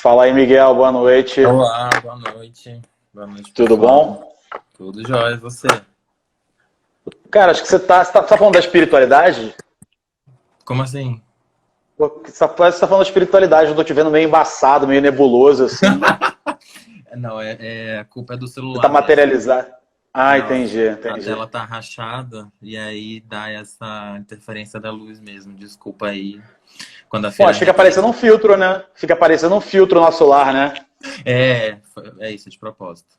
Fala aí, Miguel, boa noite. Olá, boa noite. Boa noite, Tudo pessoal. bom? Tudo jóia, e você? Cara, acho que você tá falando da espiritualidade? Como assim? Você tá falando da espiritualidade, eu tô te vendo meio embaçado, meio nebuloso, assim. Não, a culpa é do Você tá celular mesmo. materializado. Ah, Não, entendi, a entendi. tela tá rachada e aí dá essa interferência da luz mesmo. Desculpa aí. Quando a Bom, feira acho que fica parecendo um reabre. filtro, né? Fica parecendo um filtro no celular, né? É isso, de propósito.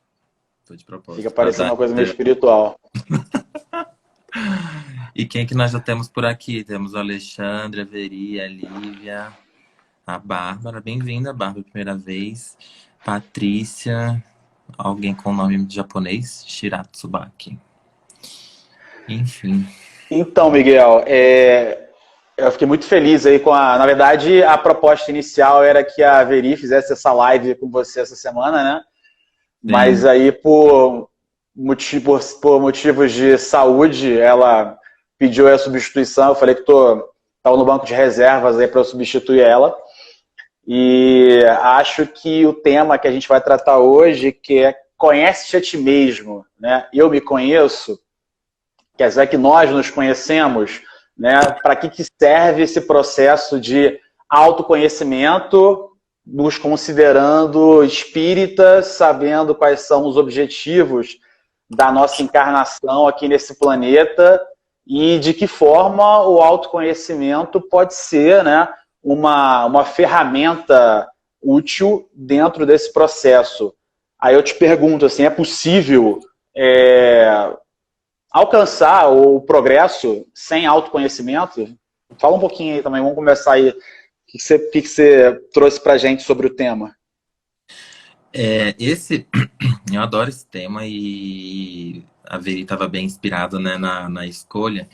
Foi de Fica propósito, para parecendo dar. uma coisa meio espiritual. E quem que nós já temos por aqui? Temos o Alexandre, a Veri, a Lívia, a Bárbara. Bem-vinda, Bárbara, primeira vez. Patrícia. Alguém com nome de japonês? Shiratsubaki. Enfim. Então, Miguel, eu fiquei muito feliz aí com a. Na verdade, a proposta inicial era que a Veri fizesse essa live com você essa semana, né? Mas Sim. aí, por motivos de saúde, ela pediu a substituição. Eu falei que estava no banco de reservas aí para eu substituir ela. E acho que o tema que a gente vai tratar hoje, que é conhece-te a ti mesmo, né? Eu me conheço, quer dizer que nós nos conhecemos, né? Para que serve esse processo de autoconhecimento, nos considerando espíritas, sabendo quais são os objetivos da nossa encarnação aqui nesse planeta e de que forma o autoconhecimento pode ser, né, uma ferramenta útil dentro desse processo. Aí eu te pergunto, assim, é possível alcançar o progresso sem autoconhecimento? Fala um pouquinho aí também, vamos começar aí. O que você trouxe pra gente sobre o tema? Eu adoro esse tema e a Veri estava bem inspirada, né, na escolha.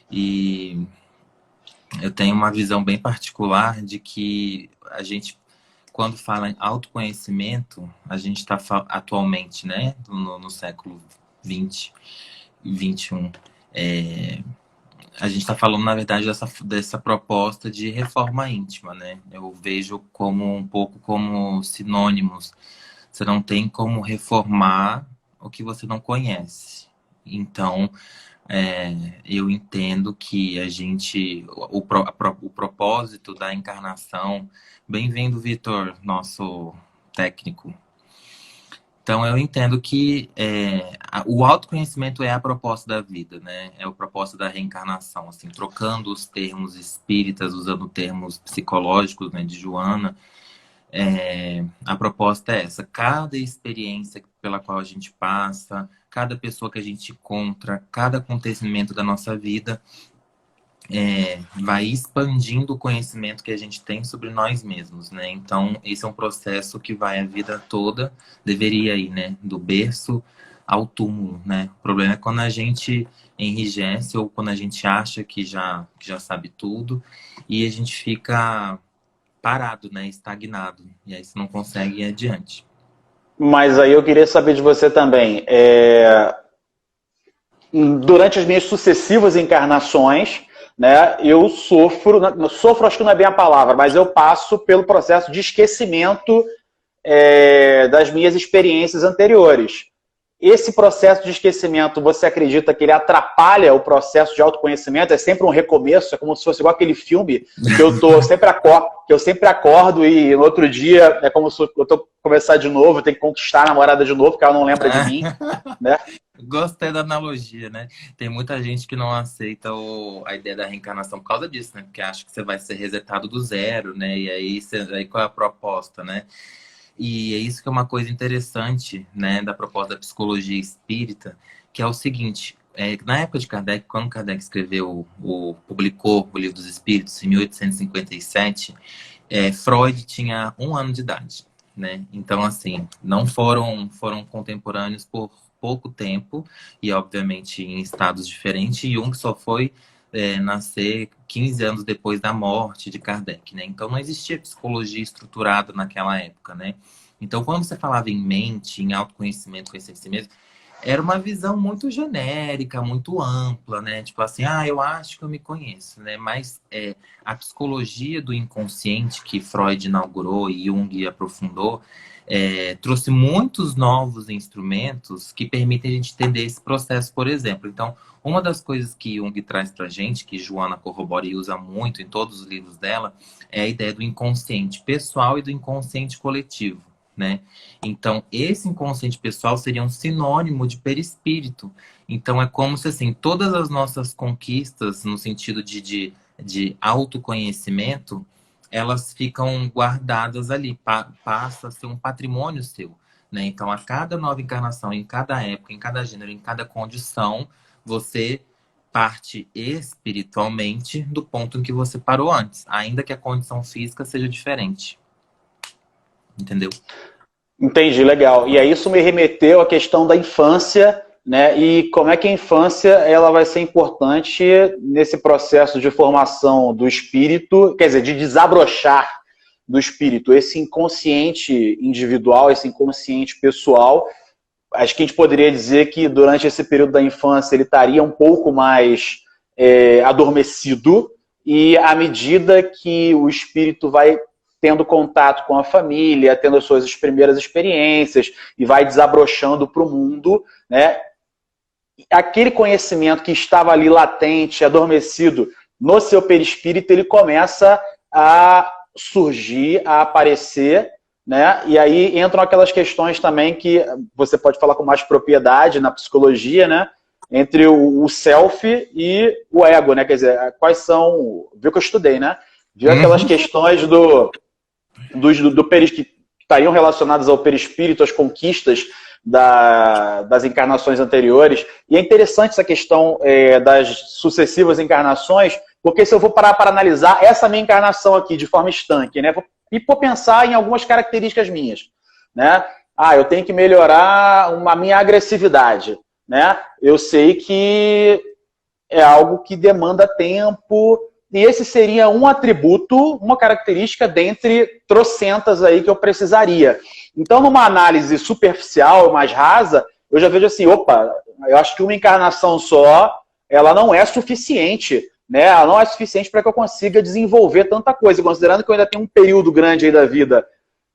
E eu tenho uma visão bem particular de que a gente, quando fala em autoconhecimento, a gente está atualmente, né, no século 20 e 21. A gente está falando, na verdade, dessa proposta de reforma íntima, né? Eu vejo como um pouco como sinônimos. Você não tem como reformar o que você não conhece. Então, eu entendo que a gente, o propósito da encarnação. Bem-vindo, Vitor, nosso técnico. Então, eu entendo que o autoconhecimento é a proposta da vida, né? É o propósito da reencarnação, assim, trocando os termos espíritas, usando termos psicológicos, né, de Joana. A proposta é essa: cada experiência pela qual a gente passa, cada pessoa que a gente encontra, cada acontecimento da nossa vida vai expandindo o conhecimento que a gente tem sobre nós mesmos, né? Então, esse é um processo que vai a vida toda, deveria ir, né? Do berço ao túmulo, né? O problema é quando a gente enrijece ou quando a gente acha que já sabe tudo e a gente fica parado, né? Estagnado. E aí você não consegue ir adiante. Mas aí eu queria saber de você também. Durante as minhas sucessivas encarnações, né, eu sofro acho que não é bem a palavra, mas eu passo pelo processo de esquecimento das minhas experiências anteriores. Esse processo de esquecimento, você acredita que ele atrapalha o processo de autoconhecimento? É sempre um recomeço, é como se fosse igual aquele filme que eu sempre acordo e no outro dia é como se eu tô começar de novo, eu tenho que conquistar a namorada de novo, porque ela não lembra de mim, né? Gostei da analogia, né? Tem muita gente que não aceita a ideia da reencarnação por causa disso, né? Porque acha que você vai ser resetado do zero, né? E aí qual é a proposta, né? E é isso que é uma coisa interessante, né, da proposta da psicologia espírita, que é o seguinte: na época de Kardec, quando Kardec escreveu, publicou o Livro dos Espíritos, em 1857, Freud tinha 1 ano de idade, né? Então, assim, não foram contemporâneos por pouco tempo e, obviamente, em estados diferentes. E Jung só foi nascer 15 anos depois da morte de Kardec, né? Então, não existia psicologia estruturada naquela época, né? Então, quando você falava em mente, em autoconhecimento, conhecer si mesmo, era uma visão muito genérica, muito ampla, né? Tipo assim, eu acho que eu me conheço, né? Mas a psicologia do inconsciente que Freud inaugurou e Jung aprofundou, trouxe muitos novos instrumentos que permitem a gente entender esse processo, por exemplo. Então, uma das coisas que Jung traz pra gente, que Joana corrobora e usa muito em todos os livros dela, é a ideia do inconsciente pessoal e do inconsciente coletivo, né? Então, esse inconsciente pessoal seria um sinônimo de perispírito. Então, é como se, assim, todas as nossas conquistas, no sentido de autoconhecimento, elas ficam guardadas ali, passa a ser um patrimônio seu, né? Então, a cada nova encarnação, em cada época, em cada gênero, em cada condição, você parte espiritualmente do ponto em que você parou antes, ainda que a condição física seja diferente. Entendeu? Entendi, legal. E aí isso me remeteu à questão da infância, né? E como é que a infância ela vai ser importante nesse processo de formação do espírito, quer dizer, de desabrochar do espírito, esse inconsciente individual, esse inconsciente pessoal. Acho que a gente poderia dizer que durante esse período da infância ele estaria um pouco mais adormecido, e à medida que o espírito vai tendo contato com a família, tendo as suas primeiras experiências e vai desabrochando para o mundo, né? Aquele conhecimento que estava ali latente, adormecido no seu perispírito, ele começa a surgir, a aparecer, né? E aí entram aquelas questões também que você pode falar com mais propriedade na psicologia, né? Entre o self e o ego, né? Quer dizer, quais são... Viu que eu estudei, né? Viu aquelas questões que estariam relacionadas ao perispírito, às conquistas das encarnações anteriores. E é interessante essa questão das sucessivas encarnações, porque se eu vou parar para analisar essa minha encarnação aqui de forma estanque, né, e vou pensar em algumas características minhas, né? Eu tenho que melhorar a minha agressividade, né? Eu sei que é algo que demanda tempo, e esse seria um atributo, uma característica dentre trocentas aí que eu precisaria. Então, numa análise superficial, mais rasa, eu já vejo assim, opa, eu acho que uma encarnação só, ela não é suficiente, né? Ela não é suficiente para que eu consiga desenvolver tanta coisa, considerando que eu ainda tenho um período grande aí da vida,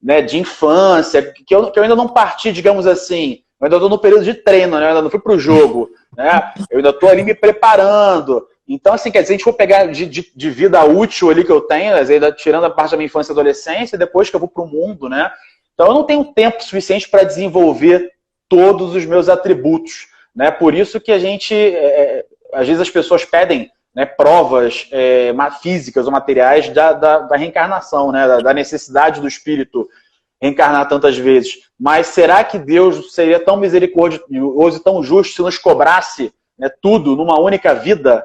né, de infância, que eu ainda não parti, digamos assim, eu ainda estou no período de treino, né? Eu ainda não fui para o jogo, né? Eu ainda estou ali me preparando. Então, assim, quer dizer, a gente for pegar de vida útil ali que eu tenho, ainda tirando a parte da minha infância e adolescência, depois que eu vou para o mundo, né? Então, eu não tenho tempo suficiente para desenvolver todos os meus atributos, né? Por isso que a gente, às vezes as pessoas pedem, né, provas físicas ou materiais da reencarnação, né? Da necessidade do espírito reencarnar tantas vezes. Mas será que Deus seria tão misericordioso e tão justo se nos cobrasse, né, tudo numa única vida?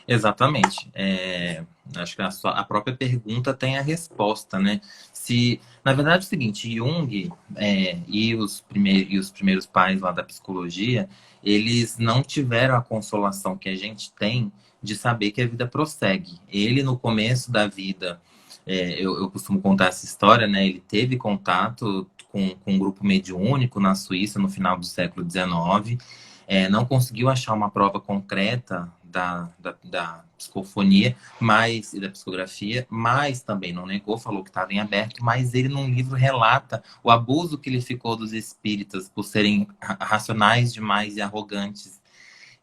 Exatamente. Acho que a própria pergunta tem a resposta, né? Na verdade, é o seguinte, Jung e os primeiros pais lá da psicologia, eles não tiveram a consolação que a gente tem de saber que a vida prossegue. Ele, no começo da vida, eu costumo contar essa história, né? Ele teve contato com um grupo mediúnico na Suíça no final do século XIX, não conseguiu achar uma prova concreta da psicofonia e da psicografia, mas também não negou, falou que estava em aberto, mas ele num livro relata o abuso que ele ficou dos espíritas por serem racionais demais e arrogantes.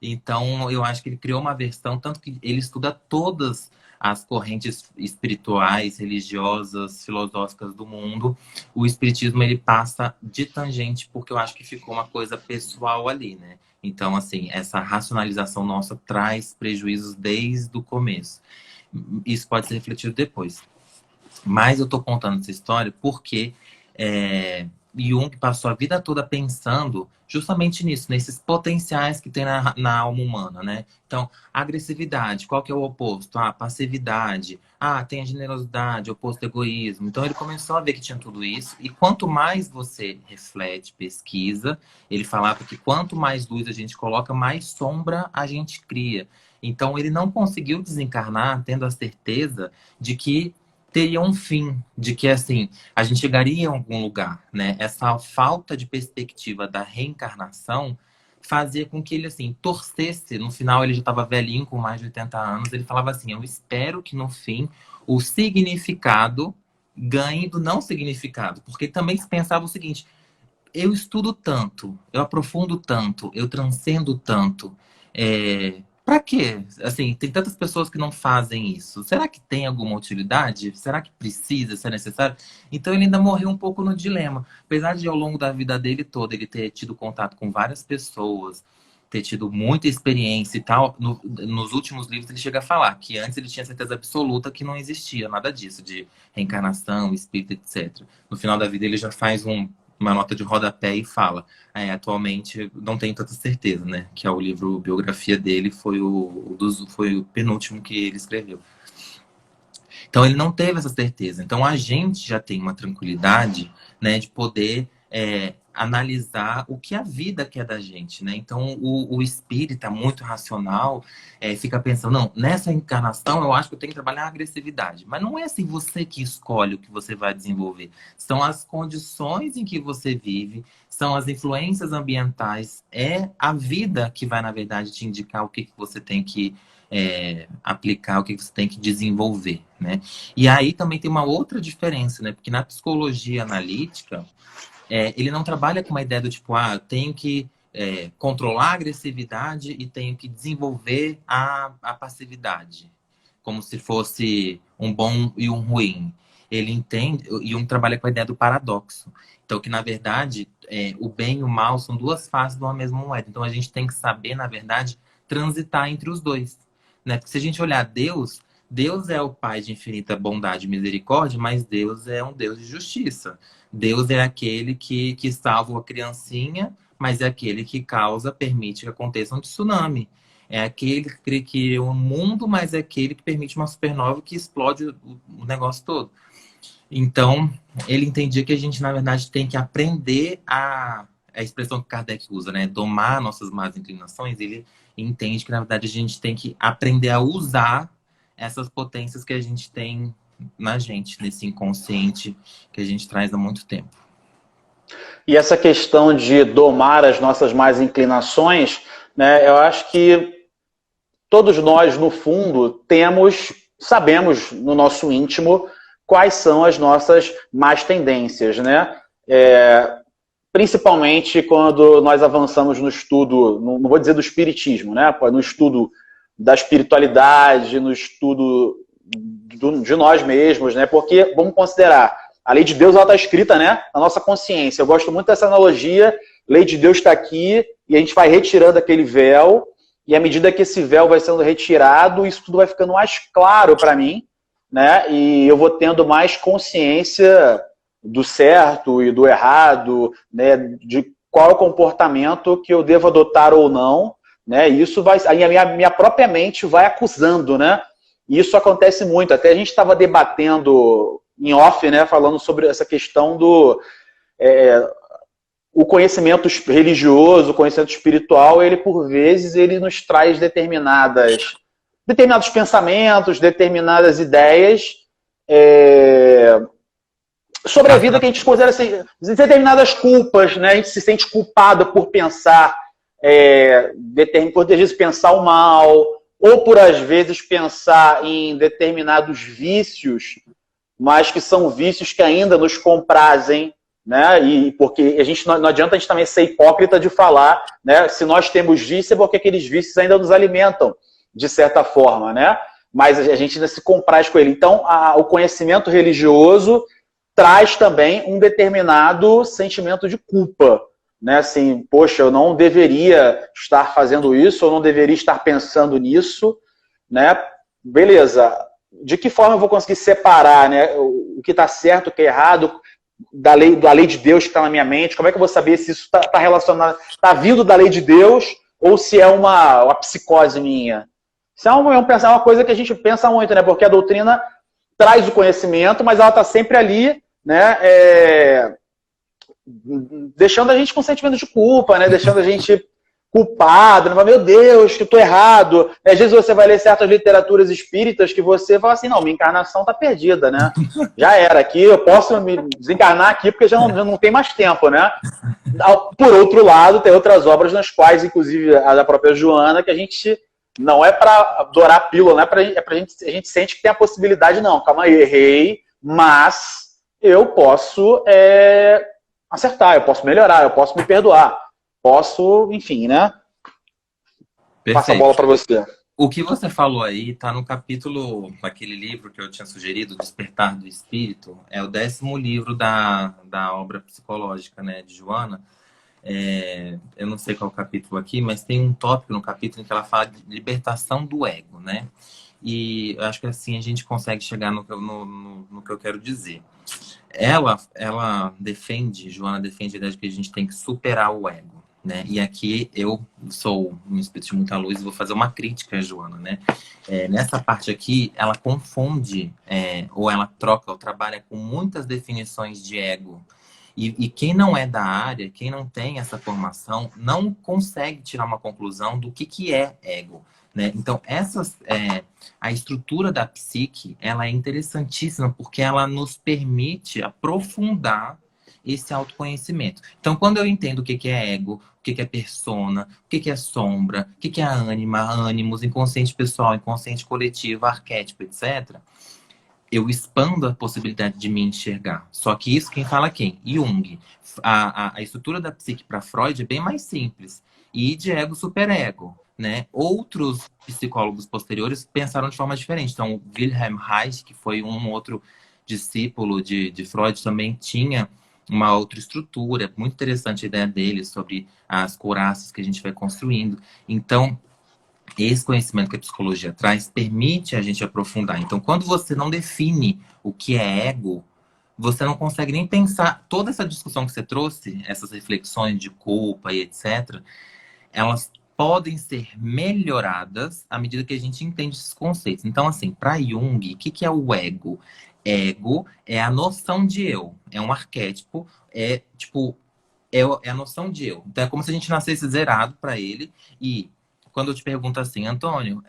Então, eu acho que ele criou uma versão, tanto que ele estuda todas as correntes espirituais, religiosas, filosóficas do mundo. O espiritismo, ele passa de tangente, porque eu acho que ficou uma coisa pessoal ali, né? Então, assim, essa racionalização nossa traz prejuízos desde o começo. Isso pode ser refletido depois. Mas eu estou contando essa história porque Jung passou a vida toda pensando justamente nisso, nesses potenciais que tem na alma humana, né? Então, agressividade, qual que é o oposto? Passividade. Tem a generosidade, oposto ao egoísmo. Então, ele começou a ver que tinha tudo isso. E quanto mais você reflete, pesquisa, ele falava que quanto mais luz a gente coloca, mais sombra a gente cria. Então, ele não conseguiu desencarnar tendo a certeza de que teria um fim, de que assim, a gente chegaria em algum lugar, né? Essa falta de perspectiva da reencarnação fazia com que ele assim torcesse. No final ele já estava velhinho, com mais de 80 anos, ele falava assim: "Eu espero que no fim o significado ganhe do não significado", porque também se pensava o seguinte: eu estudo tanto, eu aprofundo tanto, eu transcendo tanto. Para quê? Assim, tem tantas pessoas que não fazem isso. Será que tem alguma utilidade? Será que precisa, se é necessário? Então ele ainda morreu um pouco no dilema. Apesar de ao longo da vida dele toda ele ter tido contato com várias pessoas, ter tido muita experiência e tal, nos últimos livros ele chega a falar que antes ele tinha certeza absoluta que não existia nada disso, de reencarnação, espírito, etc. No final da vida ele já faz uma nota de rodapé e fala: atualmente não tenho tanta certeza, né? Que é o livro biografia dele, foi foi o penúltimo que ele escreveu. Então ele não teve essa certeza. Então a gente já tem uma tranquilidade, né, de poder analisar o que a vida quer da gente, né? Então o espírita muito racional fica pensando: não, nessa encarnação eu acho que eu tenho que trabalhar a agressividade. Mas não é assim você que escolhe o que você vai desenvolver. São as condições em que você vive, são as influências ambientais, é a vida que vai, na verdade, te indicar o que você tem que aplicar, o que você tem que desenvolver, né? E aí também tem uma outra diferença, né? Porque na psicologia analítica, ele não trabalha com uma ideia do tipo: eu tenho que controlar a agressividade e tenho que desenvolver a passividade, como se fosse um bom e um ruim. Ele entende, e trabalha com a ideia do paradoxo. Então, que na verdade, o bem e o mal são duas faces de uma mesma moeda. Então, a gente tem que saber, na verdade, transitar entre os dois, né? Porque se a gente olhar Deus, Deus é o Pai de infinita bondade e misericórdia, mas Deus é um Deus de justiça. Deus é aquele que salva a criancinha, mas é aquele que permite que aconteça um tsunami. É aquele que cria o mundo, mas é aquele que permite uma supernova que explode o negócio todo. Então, ele entendia que a gente, na verdade, tem que aprender a expressão que Kardec usa, né? Domar nossas más inclinações. Ele entende que, na verdade, a gente tem que aprender a usar essas potências que a gente tem na gente, nesse inconsciente que a gente traz há muito tempo. E essa questão de domar as nossas más inclinações, né, eu acho que todos nós, no fundo, sabemos no nosso íntimo quais são as nossas más tendências, né? Principalmente quando nós avançamos no estudo, não vou dizer do espiritismo, né? No estudo da espiritualidade, no estudo de nós mesmos, né? Porque, vamos considerar, a lei de Deus está escrita, né, na nossa consciência. Eu gosto muito dessa analogia: a lei de Deus está aqui e a gente vai retirando aquele véu, e à medida que esse véu vai sendo retirado, isso tudo vai ficando mais claro para mim, né? E eu vou tendo mais consciência do certo e do errado, né? De qual é o comportamento que eu devo adotar ou não, né? E isso vai, a minha própria mente vai acusando, né? E isso acontece muito. Até a gente estava debatendo em off, né? Falando sobre essa questão do o conhecimento religioso, o conhecimento espiritual, ele por vezes ele nos traz determinados pensamentos, determinadas ideias sobre a vida que a gente considera assim, determinadas culpas, né? A gente se sente culpado por pensar, por às vezes pensar o mal, ou por às vezes pensar em determinados vícios, mas que são vícios que ainda nos comprazem, né? E porque não adianta a gente também ser hipócrita de falar, né? Se nós temos vício, é porque aqueles vícios ainda nos alimentam, de certa forma, né? Mas a gente ainda se compraz com ele. Então, o conhecimento religioso traz também um determinado sentimento de culpa, né? Assim, poxa, eu não deveria estar fazendo isso, eu não deveria estar pensando nisso, né? Beleza. De que forma eu vou conseguir separar, né, o que está certo, o que é errado, da lei de Deus que está na minha mente? Como é que eu vou saber se isso está relacionado, está vindo da lei de Deus, ou se é uma psicose minha? Isso é uma coisa que a gente pensa muito, né? Porque a doutrina traz o conhecimento, mas ela está sempre ali, né? Deixando a gente com sentimento de culpa, né? Deixando a gente culpado, não vai, meu Deus, que eu tô errado. E às vezes você vai ler certas literaturas espíritas que você fala assim, não, minha encarnação tá perdida, né? Já era aqui, eu posso me desencarnar aqui porque já não tem mais tempo, né? Por outro lado, tem outras obras nas quais, inclusive a da própria Joana, que a gente não é para dourar a pílula, não é pra, a gente sente que tem a possibilidade, não, calma aí, errei, mas eu posso acertar, eu posso melhorar, eu posso me perdoar, posso, enfim, né? Passa a bola para você. O que você falou aí está no capítulo daquele livro que eu tinha sugerido, Despertar do Espírito. É o 10º livro da obra psicológica, né, de Joana. Eu não sei qual é o capítulo aqui, mas tem um tópico no capítulo em que ela fala de libertação do ego, né? E eu acho que assim a gente consegue chegar no que eu quero dizer. Joana defende a ideia de que a gente tem que superar o ego, né? E aqui eu sou um espírito de muita luz e vou fazer uma crítica a Joana, né? Nessa parte aqui, ela confunde, ou ela troca ou trabalha com muitas definições de ego. E quem não é da área, quem não tem essa formação, não consegue tirar uma conclusão do que é ego, né? Então, a estrutura da psique, ela é interessantíssima porque ela nos permite aprofundar esse autoconhecimento. Então, quando eu entendo o que é ego, o que é persona, o que é sombra, o que é ânima, ânimos, inconsciente pessoal, inconsciente coletivo, arquétipo, etc., eu expando a possibilidade de me enxergar. Só que isso quem fala quem? Jung. A estrutura da psique para Freud é bem mais simples. E de ego, superego, né? Outros psicólogos posteriores pensaram de forma diferente. Então, o Wilhelm Reich, que foi um outro discípulo de Freud, também tinha uma outra estrutura. Muito interessante a ideia dele sobre as couraças que a gente vai construindo. Então, esse conhecimento que a psicologia traz permite a gente aprofundar. Então, quando você não define o que é ego, você não consegue nem pensar. Toda essa discussão que você trouxe, essas reflexões de culpa e etc., elas podem ser melhoradas à medida que a gente entende esses conceitos. Então, assim, para Jung, o que é o ego? Ego é a noção de eu. É um arquétipo. É a noção de eu. Então, é como se a gente nascesse zerado para ele e quando eu te pergunto assim, Antônio,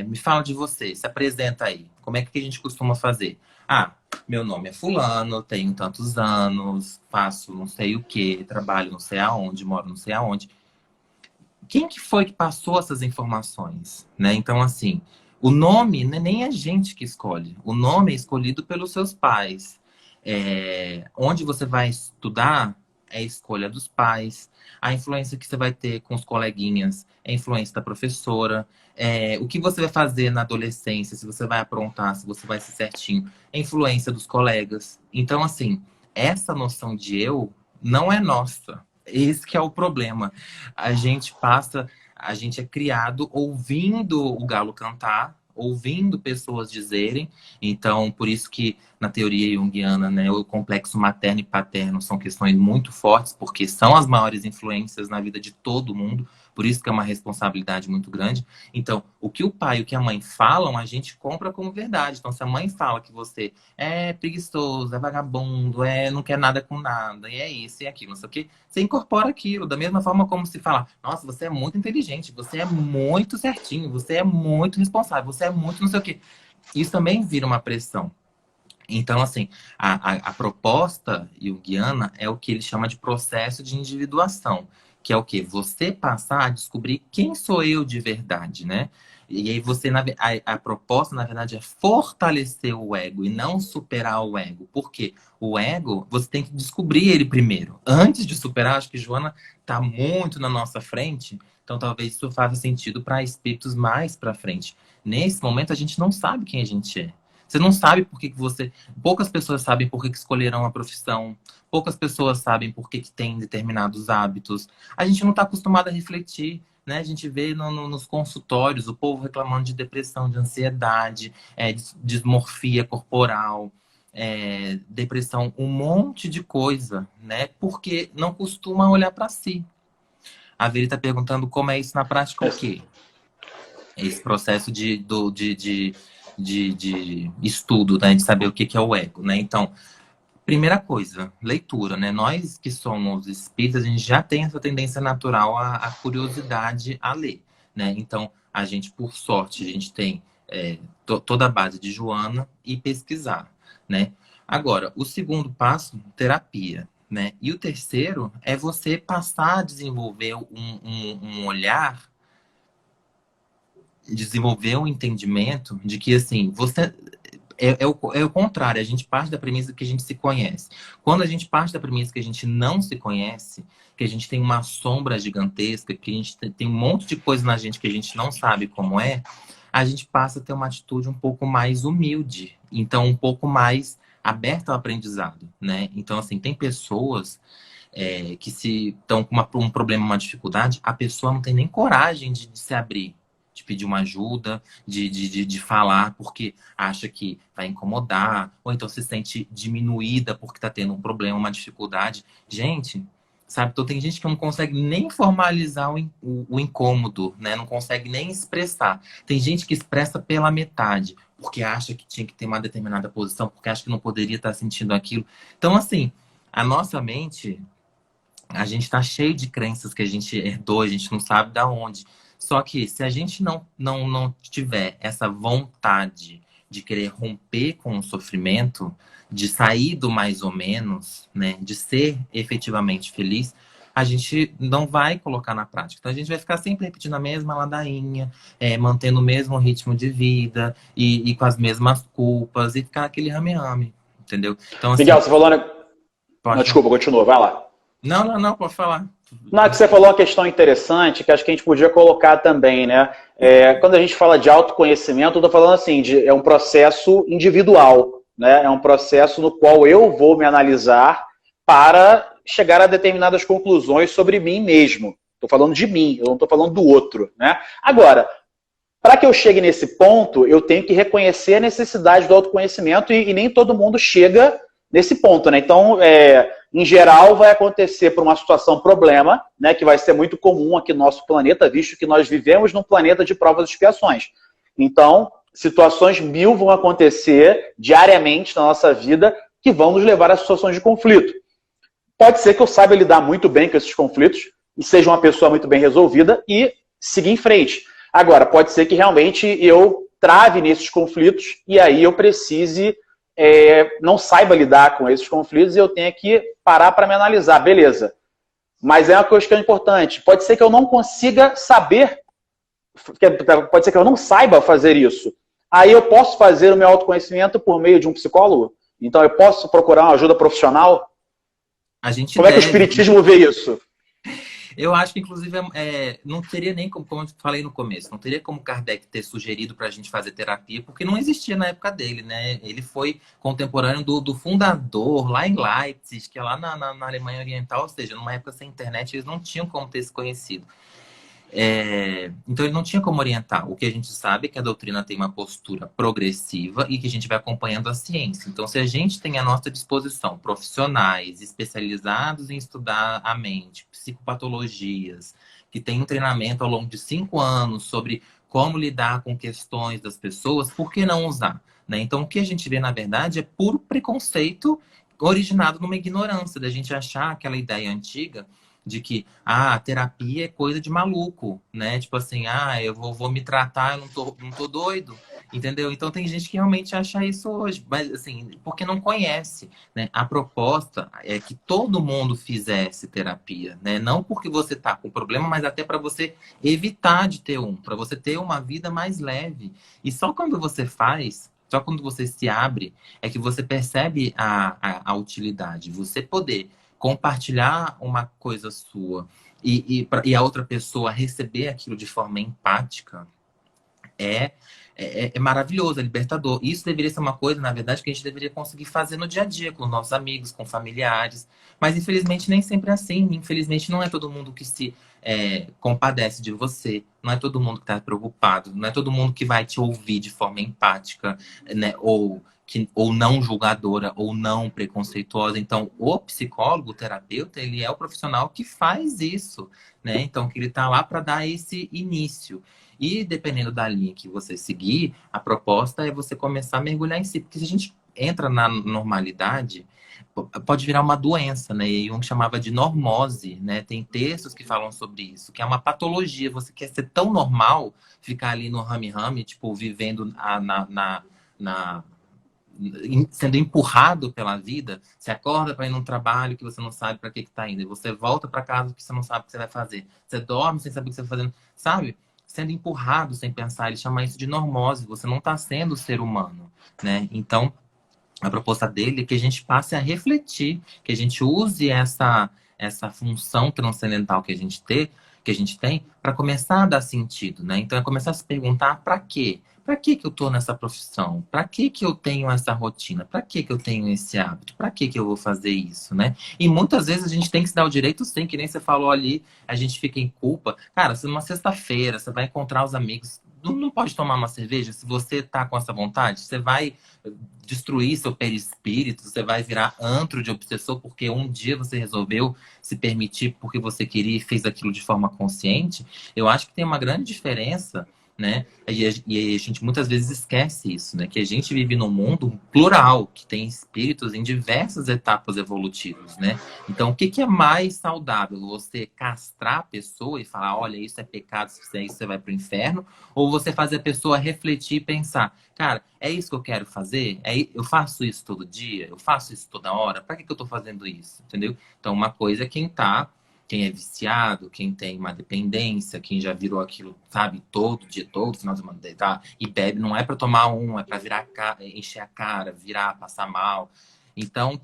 me fala de você, se apresenta aí. Como é que a gente costuma fazer? Ah, meu nome é fulano, tenho tantos anos, faço não sei o quê, trabalho não sei aonde, moro não sei aonde. Quem que foi que passou essas informações? Né? Então, assim, o nome não é nem a gente que escolhe. O nome é escolhido pelos seus pais. Onde você vai estudar é a escolha dos pais. A influência que você vai ter com os coleguinhas é a influência da professora. O que você vai fazer na adolescência, se você vai aprontar, se você vai ser certinho, é a influência dos colegas. Então, assim, essa noção de eu não é nossa. Esse que é o problema. A gente é criado ouvindo o galo cantar, ouvindo pessoas dizerem. Então, por isso que na teoria junguiana, né, o complexo materno e paterno são questões muito fortes, porque são as maiores influências na vida de todo mundo. Por isso que é uma responsabilidade muito grande. Então, o que o pai e o que a mãe falam, a gente compra como verdade. Então, se a mãe fala que você é preguiçoso, é vagabundo, não quer nada com nada, e é isso e aquilo, não sei o quê, você incorpora aquilo. Da mesma forma como se fala, nossa, você é muito inteligente, você é muito certinho, você é muito responsável, você é muito não sei o quê. Isso também vira uma pressão. Então, assim, a proposta junguiana é o que ele chama de processo de individuação, que é o quê? Você passar a descobrir quem sou eu de verdade, né? E aí a proposta, na verdade, é fortalecer o ego e não superar o ego. Por quê? O ego, você tem que descobrir ele primeiro. Antes de superar, acho que Joana está muito na nossa frente, então talvez isso faça sentido para espíritos mais para frente. Nesse momento, a gente não sabe quem a gente é. Você não sabe por que você... Poucas pessoas sabem por que escolheram a profissão. Poucas pessoas sabem por que tem determinados hábitos. A gente não está acostumado a refletir, né? A gente vê nos consultórios o povo reclamando de depressão, de ansiedade, dismorfia corporal, depressão, um monte de coisa, né? Porque não costuma olhar para si. A Veri está perguntando como é isso na prática, o quê? Esse processo de estudo, né? De saber o que é o ego, né? Então, Primeira coisa, leitura, né? Nós que somos espíritas, a gente já tem essa tendência natural à curiosidade a ler, né? Então, a gente, por sorte, a gente tem toda a base de Joana e pesquisar, né? Agora, o segundo passo, terapia, né? E o terceiro é você passar a desenvolver um olhar, desenvolver um entendimento de que, assim, você é o contrário, a gente parte da premissa que a gente se conhece. Quando a gente parte da premissa que a gente não se conhece, que a gente tem uma sombra gigantesca, que a gente tem um monte de coisa na gente que a gente não sabe como é, a gente passa a ter uma atitude um pouco mais humilde, então um pouco mais aberta ao aprendizado, né? Então, assim, tem pessoas que se estão com um problema, uma dificuldade, a pessoa não tem nem coragem de se abrir, de pedir uma ajuda, de falar porque acha que vai incomodar, ou então se sente diminuída porque está tendo um problema, uma dificuldade. Gente, sabe, então tem gente que não consegue nem formalizar o incômodo, né? Não consegue nem expressar. Tem gente que expressa pela metade, porque acha que tinha que ter uma determinada posição, porque acha que não poderia estar sentindo aquilo. Então, assim, a nossa mente, a gente está cheio de crenças que a gente herdou, a gente não sabe da onde. Só que se a gente não tiver essa vontade de querer romper com o sofrimento, de sair do mais ou menos, né, de ser efetivamente feliz, a gente não vai colocar na prática. Então a gente vai ficar sempre repetindo a mesma ladainha, mantendo o mesmo ritmo de vida e com as mesmas culpas e ficar aquele rame-rame, entendeu? Então assim, Miguel, você falou... Não, pode falar. desculpa, continua, vai lá. Não, não, não, pode falar. Não, é que você falou uma questão interessante que acho que a gente podia colocar também, né? Quando a gente fala de autoconhecimento, eu estou falando assim, é um processo individual, né? É um processo no qual eu vou me analisar para chegar a determinadas conclusões sobre mim mesmo. Estou falando de mim, eu não estou falando do outro, né? Agora, para que eu chegue nesse ponto, eu tenho que reconhecer a necessidade do autoconhecimento e nem todo mundo chega nesse ponto, né? Então, em geral, vai acontecer por uma situação problema, né, que vai ser muito comum aqui no nosso planeta, visto que nós vivemos num planeta de provas e expiações. Então, situações mil vão acontecer diariamente na nossa vida que vão nos levar a situações de conflito. Pode ser que eu saiba lidar muito bem com esses conflitos e seja uma pessoa muito bem resolvida e seguir em frente. Agora, pode ser que realmente eu trave nesses conflitos e aí eu precise... não saiba lidar com esses conflitos e eu tenha que parar para me analisar. Beleza. Mas é uma questão importante. Pode ser que eu não consiga saber, pode ser que eu não saiba fazer isso. Aí eu posso fazer o meu autoconhecimento por meio de um psicólogo? Então eu posso procurar uma ajuda profissional? A gente Como é que o deve, espiritismo vê isso? Eu acho que, inclusive, não teria nem como eu falei no começo, não teria como Kardec ter sugerido para a gente fazer terapia, porque não existia na época dele, né? Ele foi contemporâneo do fundador, lá em Leipzig, que é lá na Alemanha Oriental, ou seja, numa época sem internet, eles não tinham como ter se conhecido. Então ele não tinha como orientar. O que a gente sabe é que a doutrina tem uma postura progressiva e que a gente vai acompanhando a ciência. Então, se a gente tem à nossa disposição profissionais especializados em estudar a mente, psicopatologias, que tem um treinamento ao longo de 5 anos sobre como lidar com questões das pessoas, por que não usar? Né? Então, o que a gente vê, na verdade, é puro preconceito originado numa ignorância, da gente achar aquela ideia antiga de que a terapia é coisa de maluco, né? Tipo assim, eu vou me tratar, eu não tô doido, entendeu? Então tem gente que realmente acha isso hoje, mas assim, porque não conhece, né? A proposta é que todo mundo fizesse terapia, né? Não porque você tá com problema, mas até para você evitar de ter para você ter uma vida mais leve. E só quando você faz, só quando você se abre, é que você percebe a utilidade. Você poder compartilhar uma coisa sua e a outra pessoa receber aquilo de forma empática é maravilhoso, é libertador. Isso deveria ser uma coisa, na verdade, que a gente deveria conseguir fazer no dia a dia, com nossos amigos, com familiares. Mas, infelizmente, nem sempre é assim. Infelizmente, não é todo mundo que se compadece de você. Não é todo mundo que está preocupado. Não é todo mundo que vai te ouvir de forma empática, né? Ou não julgadora, ou não preconceituosa. Então, o psicólogo, o terapeuta, ele é o profissional que faz isso, né? Então, que ele está lá para dar esse início. E dependendo da linha que você seguir, a proposta é você começar a mergulhar em si. Porque se a gente entra na normalidade, pode virar uma doença, né? E Jung chamava de normose, né? Tem textos que falam sobre isso, que é uma patologia. Você quer ser tão normal, ficar ali no rame-rame, tipo, vivendo na sendo empurrado pela vida. Você acorda para ir num trabalho que você não sabe para que está indo, e você volta para casa que você não sabe o que você vai fazer. Você dorme sem saber o que você está fazendo, sabe? Sendo empurrado sem pensar. Ele chama isso de normose. Você não está sendo ser humano, né? Então, a proposta dele é que a gente passe a refletir, que a gente use essa função transcendental que a gente tem, para começar a dar sentido, né? Então é começar a se perguntar para quê? Para que eu estou nessa profissão? Para que eu tenho essa rotina? Para que eu tenho esse hábito? Para que eu vou fazer isso, né? E muitas vezes a gente tem que se dar o direito, sim, que nem você falou ali, a gente fica em culpa. Cara, se numa sexta-feira você vai encontrar os amigos, não pode tomar uma cerveja? Se você tá com essa vontade, você vai destruir seu perispírito, você vai virar antro de obsessor porque um dia você resolveu se permitir porque você queria e fez aquilo de forma consciente. Eu acho que tem uma grande diferença, né? E a gente muitas vezes esquece isso, né? Que a gente vive num mundo plural, que tem espíritos em diversas etapas evolutivas, né? Então, o que é mais saudável? Você castrar a pessoa e falar, olha, isso é pecado, se fizer isso você vai pro inferno? Ou você fazer a pessoa refletir e pensar, cara, é isso que eu quero fazer? Eu faço isso todo dia? Eu faço isso toda hora? Para que eu tô fazendo isso? Entendeu? Então, uma coisa é quem é viciado, quem tem uma dependência, quem já virou aquilo, sabe, todo dia, todo final de semana, tá? E bebe, não é para tomar é para virar, encher a cara, virar, passar mal. Então,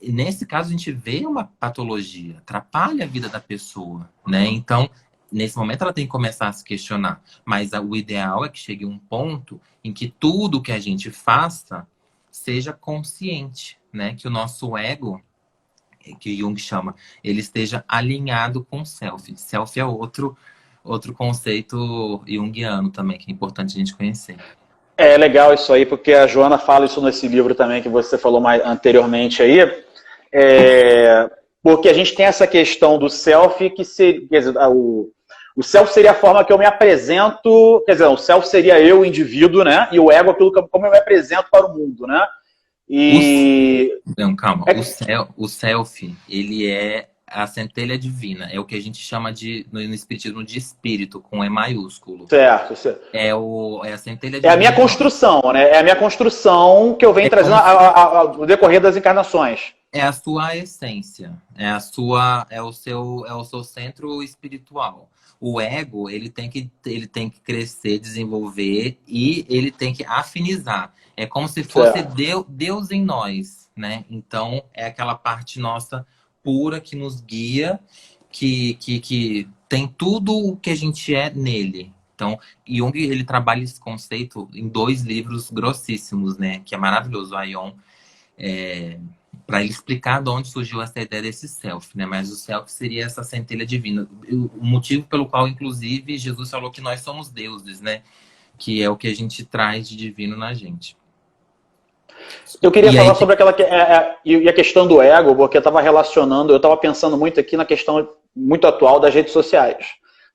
nesse caso, a gente vê uma patologia, atrapalha a vida da pessoa, né? Então, nesse momento, ela tem que começar a se questionar. Mas o ideal é que chegue um ponto em que tudo que a gente faça seja consciente, né? Que o nosso ego, que Jung chama, ele esteja alinhado com o self. Self é outro conceito junguiano também, que é importante a gente conhecer. É legal isso aí, porque a Joana fala isso nesse livro também que você falou mais anteriormente aí. Porque a gente tem essa questão do self, que seria, quer dizer, o self seria a forma que eu me apresento, quer dizer, o self seria eu, o indivíduo, né? E o ego, aquilo como eu me apresento para o mundo, né? Não, calma. O self, ele é a centelha divina. É o que a gente chama no espiritismo de espírito, com E maiúsculo. Certo. É a centelha divina. É a minha construção, né? É a minha construção que eu venho trazendo no decorrer das encarnações. É a sua essência. É o seu centro espiritual. O ego, ele tem que crescer, desenvolver e ele tem que afinizar. É como se fosse Deus em nós, né? Então, é aquela parte nossa pura que nos guia, que tem tudo o que a gente é nele. Então, Jung, ele trabalha esse conceito em 2 livros grossíssimos, né? Que é maravilhoso, o Aion, para ele explicar de onde surgiu essa ideia desse self, né? Mas o self seria essa centelha divina. O motivo pelo qual, inclusive, Jesus falou que nós somos deuses, né? Que é o que a gente traz de divino na gente. Eu queria falar sobre a questão do ego, porque eu estava pensando muito aqui na questão muito atual das redes sociais,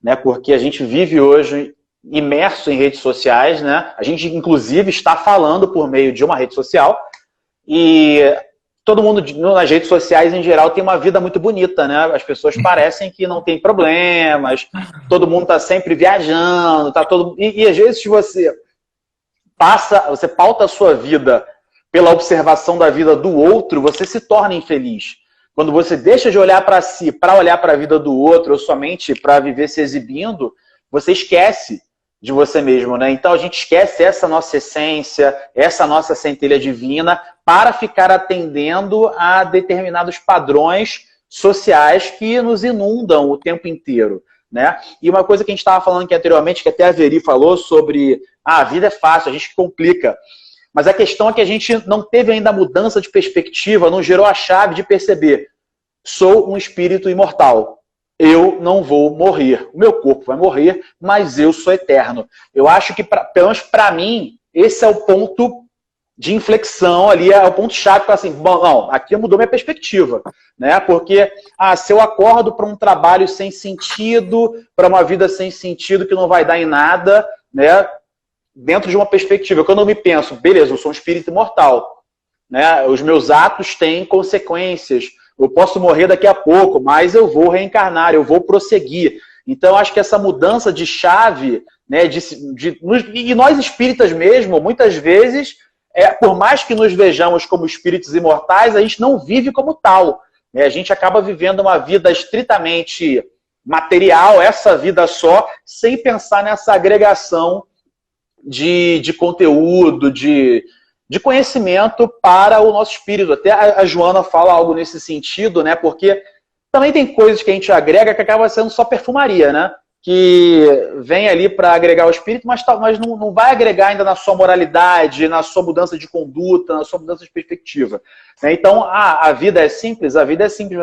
né? Porque a gente vive hoje imerso em redes sociais, né? A gente, inclusive, está falando por meio de uma rede social e todo mundo nas redes sociais, em geral, tem uma vida muito bonita, né? As pessoas parecem que não tem problemas, todo mundo está sempre viajando, e às vezes você pauta a sua vida pela observação da vida do outro, você se torna infeliz. Quando você deixa de olhar para si, para olhar para a vida do outro, ou somente para viver se exibindo, você esquece de você mesmo, né? Então a gente esquece essa nossa essência, essa nossa centelha divina, para ficar atendendo a determinados padrões sociais que nos inundam o tempo inteiro, né? E uma coisa que a gente estava falando aqui anteriormente, que até a Veri falou sobre a vida é fácil, a gente complica. Mas a questão é que a gente não teve ainda a mudança de perspectiva, não gerou a chave de perceber: sou um espírito imortal. Eu não vou morrer. O meu corpo vai morrer, mas eu sou eterno. Eu acho que, pelo menos para mim, esse é o ponto de inflexão ali, é o ponto-chave para assim, bom, não, aqui mudou minha perspectiva, né? Porque se eu acordo para um trabalho sem sentido, para uma vida sem sentido que não vai dar em nada, né? Dentro de uma perspectiva, quando eu me penso, beleza, eu sou um espírito imortal, né? Os meus atos têm consequências. Eu posso morrer daqui a pouco, mas eu vou reencarnar, eu vou prosseguir. Então, acho que essa mudança de chave, né, e nós espíritas mesmo, muitas vezes, por mais que nos vejamos como espíritos imortais, a gente não vive como tal. Né? A gente acaba vivendo uma vida estritamente material, essa vida só, sem pensar nessa agregação de conteúdo, de conhecimento para o nosso espírito. Até a Joana fala algo nesse sentido, né? Porque também tem coisas que a gente agrega que acaba sendo só perfumaria, né? Que vem ali para agregar o espírito, mas não vai agregar ainda na sua moralidade, na sua mudança de conduta, na sua mudança de perspectiva. Né? Então, a vida é simples, mas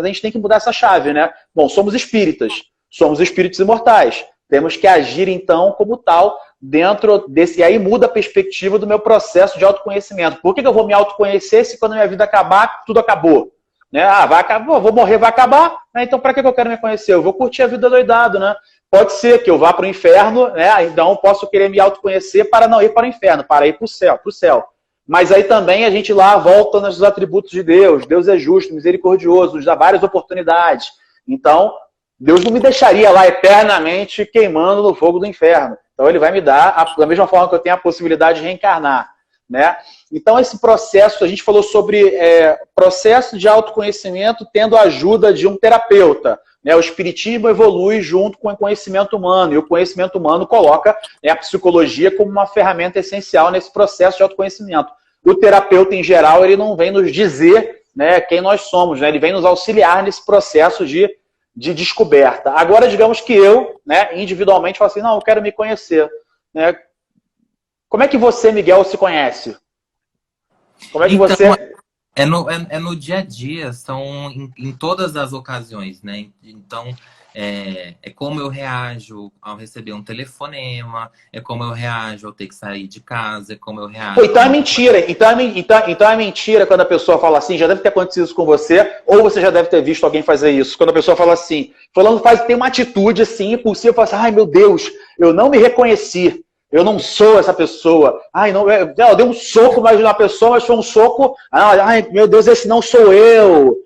a gente tem que mudar essa chave, né? Bom, somos espíritos imortais. Temos que agir, então, como tal, dentro desse... E aí muda a perspectiva do meu processo de autoconhecimento. Por que eu vou me autoconhecer se quando a minha vida acabar, tudo acabou? Né? Vai acabar, vou morrer, vai acabar. Né? Então, para que eu quero me conhecer? Eu vou curtir a vida doidado, né? Pode ser que eu vá para o inferno, né? Então posso querer me autoconhecer para não ir para o inferno, para ir para o céu. Mas aí também a gente lá volta nos atributos de Deus. Deus é justo, misericordioso, nos dá várias oportunidades. Então, Deus não me deixaria lá eternamente queimando no fogo do inferno. Então ele vai me dar, da mesma forma que eu tenho a possibilidade de reencarnar. Né? Então esse processo, a gente falou sobre processo de autoconhecimento tendo a ajuda de um terapeuta. Né? O espiritismo evolui junto com o conhecimento humano, e o conhecimento humano coloca, né, a psicologia como uma ferramenta essencial nesse processo de autoconhecimento. O terapeuta, em geral, ele não vem nos dizer, né, quem nós somos, né? Ele vem nos auxiliar nesse processo de descoberta. Agora, digamos que eu, né, individualmente, falo assim, não, eu quero me conhecer. Né? Como é que você, Miguel, se conhece? Como é que Então, você... é no dia a dia, são em todas as ocasiões, né? Então, é como eu reajo ao receber um telefonema, é como eu reajo ao ter que sair de casa, é como eu reajo... Então é mentira. Então é mentira quando a pessoa fala assim, já deve ter acontecido isso com você, ou você já deve ter visto alguém fazer isso. Quando a pessoa fala assim, tem uma atitude assim, impulsiva, fala assim, ai meu Deus, eu não me reconheci. Eu não sou essa pessoa. Ai, não, eu dei um soco mais de uma pessoa, mas foi um soco. Ai, meu Deus, esse não sou eu.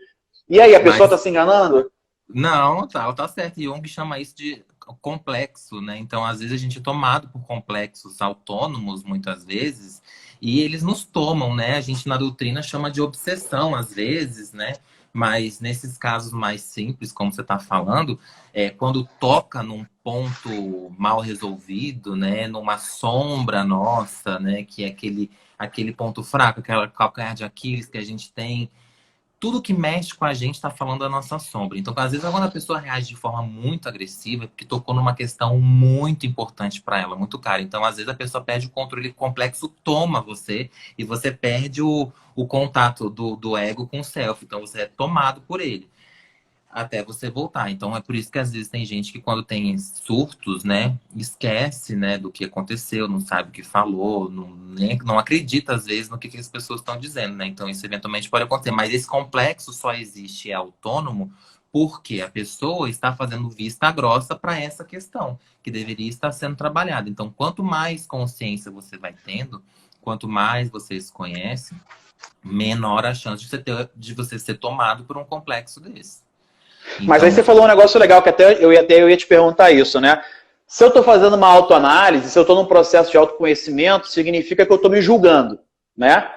E aí, a pessoa está se enganando? Não, tá certo. Jung chama isso de complexo, né? Então, às vezes, a gente é tomado por complexos autônomos, muitas vezes, e eles nos tomam, né? A gente, na doutrina, chama de obsessão, às vezes, né? Mas nesses casos mais simples, como você está falando, quando toca num ponto mal resolvido, né? Numa sombra nossa, né? Que é aquele ponto fraco, aquela calcanhar de Aquiles que a gente tem. Tudo que mexe com a gente está falando da nossa sombra. Então, às vezes, quando a pessoa reage de forma muito agressiva, é porque tocou numa questão muito importante para ela, muito cara. Então, às vezes, a pessoa perde o controle, o complexo toma você e você perde o contato do ego com o self. Então, você é tomado por ele até você voltar. Então, é por isso que às vezes tem gente que quando tem surtos, né, esquece, né, do que aconteceu, não sabe o que falou, não acredita às vezes no que as pessoas estão dizendo, né? Então, isso eventualmente pode acontecer. Mas esse complexo só existe e é autônomo porque a pessoa está fazendo vista grossa para essa questão, que deveria estar sendo trabalhada. Então, quanto mais consciência você vai tendo, quanto mais você se conhece, menor a chance de você ser tomado por um complexo desse. Mas aí você falou um negócio legal, que até eu ia te perguntar isso, né? Se eu estou fazendo uma autoanálise, se eu estou num processo de autoconhecimento, significa que eu estou me julgando, né?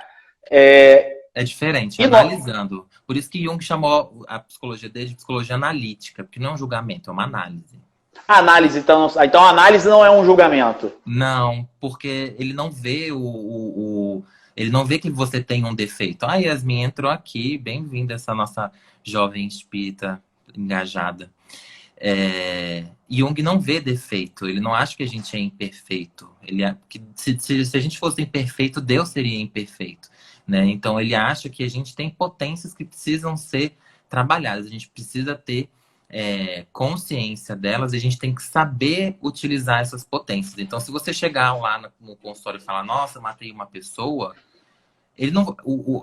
É diferente, analisando. Por isso que Jung chamou a psicologia dele de psicologia analítica, porque não é um julgamento, é uma análise. Análise, então a análise não é um julgamento. Não, porque ele não vê ele não vê que você tem um defeito. Ah, Yasmin entrou aqui, bem-vinda essa nossa jovem espírita engajada. Jung não vê defeito, ele não acha que a gente é imperfeito. Se a gente fosse imperfeito, Deus seria imperfeito. Né? Então ele acha que a gente tem potências que precisam ser trabalhadas, a gente precisa ter consciência delas e a gente tem que saber utilizar essas potências. Então, se você chegar lá no consultório e falar, nossa, eu matei uma pessoa, ele não,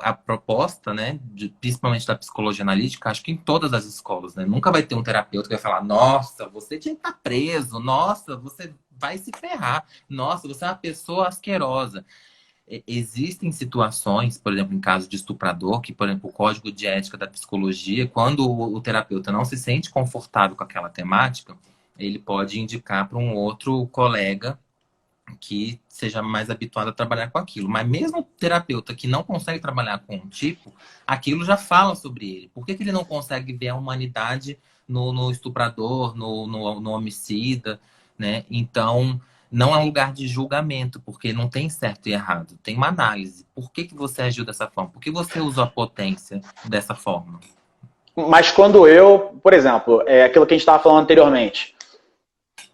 a proposta, né, principalmente da psicologia analítica, acho que em todas as escolas, né, nunca vai ter um terapeuta que vai falar, nossa, você tinha que estar preso, nossa, você vai se ferrar, nossa, você é uma pessoa asquerosa. existem situações, por exemplo, em caso de estuprador, que, por exemplo, o código de ética da psicologia, quando o terapeuta não se sente confortável com aquela temática, ele pode indicar para um outro colega que seja mais habituado a trabalhar com aquilo. Mas mesmo o terapeuta que não consegue trabalhar com um tipo, aquilo já fala sobre ele. Por que que ele não consegue ver a humanidade no estuprador, no homicida, né? Então, não é um lugar de julgamento, porque não tem certo e errado. Tem uma análise. Por que que você agiu dessa forma? Por que você usou a potência dessa forma? Mas quando eu, por exemplo, é aquilo que a gente estava falando anteriormente,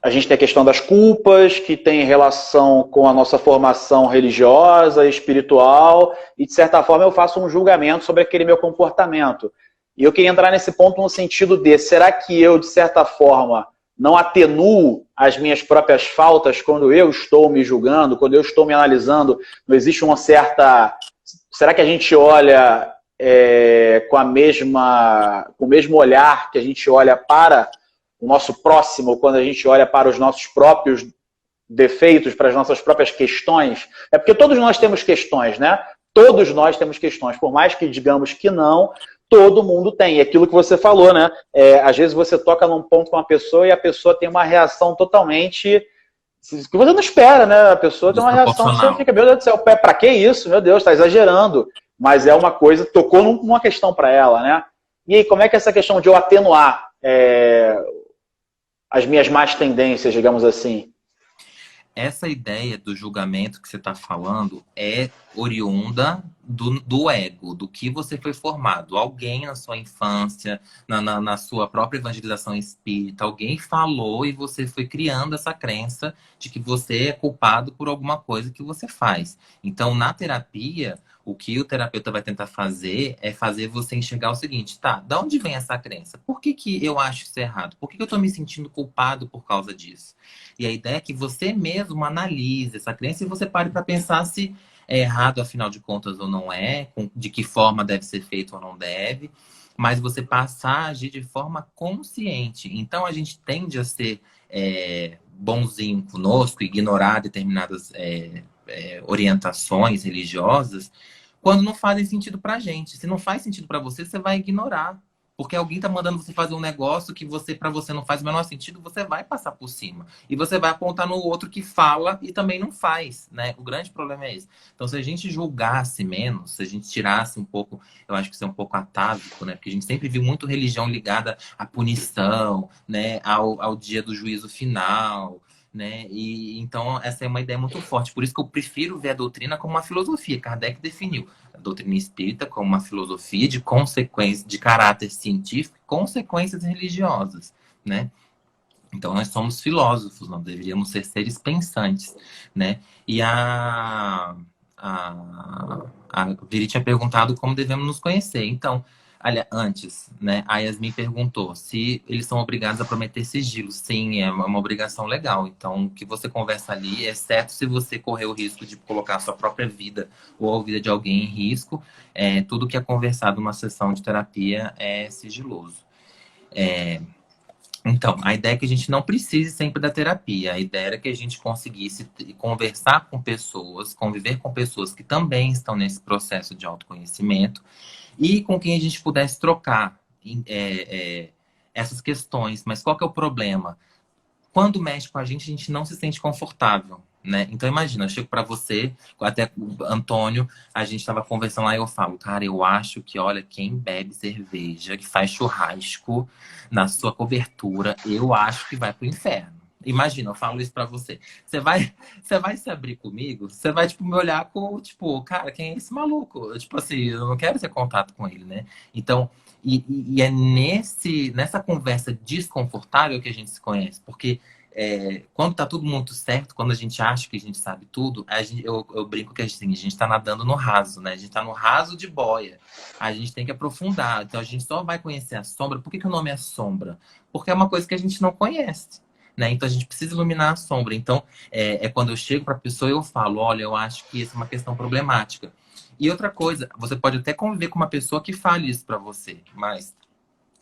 a gente tem a questão das culpas, que tem relação com a nossa formação religiosa, espiritual, e de certa forma eu faço um julgamento sobre aquele meu comportamento. E eu queria entrar nesse ponto no sentido de, será que eu, de certa forma, não atenuo as minhas próprias faltas quando eu estou me julgando, quando eu estou me analisando? Não existe uma certa... Será que a gente olha com o mesmo olhar que a gente olha para o nosso próximo, quando a gente olha para os nossos próprios defeitos, para as nossas próprias questões? É porque todos nós temos questões, né? Todos nós temos questões, por mais que digamos que não, todo mundo tem. É aquilo que você falou, né? Às vezes você toca num ponto com uma pessoa e a pessoa tem uma reação totalmente que você não espera, né? A pessoa tem uma reação que você fica, meu Deus do céu, pra que isso? Meu Deus, tá exagerando. Mas é uma coisa, tocou numa questão para ela, né? E aí, como é que é essa questão de eu atenuar as minhas más tendências, digamos assim? Essa ideia do julgamento que você está falando é oriunda do ego, do que você foi formado. Alguém na sua infância, na sua própria evangelização espírita, alguém falou e você foi criando essa crença de que você é culpado por alguma coisa que você faz. Então, na terapia, o que o terapeuta vai tentar fazer é fazer você enxergar o seguinte, tá, da onde vem essa crença? Por que que eu acho isso errado? Por que que eu estou me sentindo culpado por causa disso? E a ideia é que você mesmo analise essa crença e você pare para pensar se é errado, afinal de contas, ou não é, de que forma deve ser feito ou não deve, mas você passar a agir de forma consciente. Então, a gente tende a ser bonzinho conosco, ignorar determinadas orientações religiosas, quando não fazem sentido pra gente. Se não faz sentido pra você, você vai ignorar. Porque alguém tá mandando você fazer um negócio que para você não faz o menor sentido, você vai passar por cima. E você vai apontar no outro que fala e também não faz, né? O grande problema é esse. Então, se a gente julgasse menos, se a gente tirasse um pouco, eu acho que isso é um pouco atávico, né? Porque a gente sempre viu muito religião ligada à punição, né? Ao dia do juízo final, né? E então essa é uma ideia muito forte. Por isso que eu prefiro ver a doutrina como uma filosofia. Kardec definiu a doutrina espírita como uma filosofia de consequências, de caráter científico, e consequências religiosas, né? Então nós somos filósofos, nós deveríamos ser seres pensantes, né? E a Viri tinha perguntado como devemos nos conhecer. Então, antes, né? A Yasmin perguntou se eles são obrigados a prometer sigilo. Sim, é uma obrigação legal. Então, o que você conversa ali, exceto se você correr o risco de colocar a sua própria vida ou a vida de alguém em risco, tudo que é conversado numa sessão de terapia é sigiloso. Então, a ideia é que a gente não precise sempre da terapia. A ideia era que a gente conseguisse conversar com pessoas, conviver com pessoas que também estão nesse processo de autoconhecimento e com quem a gente pudesse trocar essas questões. Mas qual que é o problema? Quando mexe com a gente não se sente confortável, né? Então imagina, eu chego para você, até o Antônio, a gente estava conversando lá e eu falo, cara, eu acho que, olha, quem bebe cerveja, que faz churrasco na sua cobertura, eu acho que vai pro inferno. Imagina, eu falo isso para você. Você vai se abrir comigo? Você vai, tipo, me olhar com, tipo, cara, quem é esse maluco? Tipo assim, eu não quero ter contato com ele, né? Então, e é nessa conversa desconfortável que a gente se conhece, porque quando tá tudo muito certo, quando a gente acha que a gente sabe tudo, eu brinco que assim, a gente tá nadando no raso, né? A gente tá no raso de boia. A gente tem que aprofundar. Então a gente só vai conhecer a sombra. Por que o nome é sombra? Porque é uma coisa que a gente não conhece. Né? Então a gente precisa iluminar a sombra. Então quando eu chego para a pessoa e eu falo, olha, eu acho que essa é uma questão problemática. E outra coisa, você pode até conviver com uma pessoa que fale isso para você, mas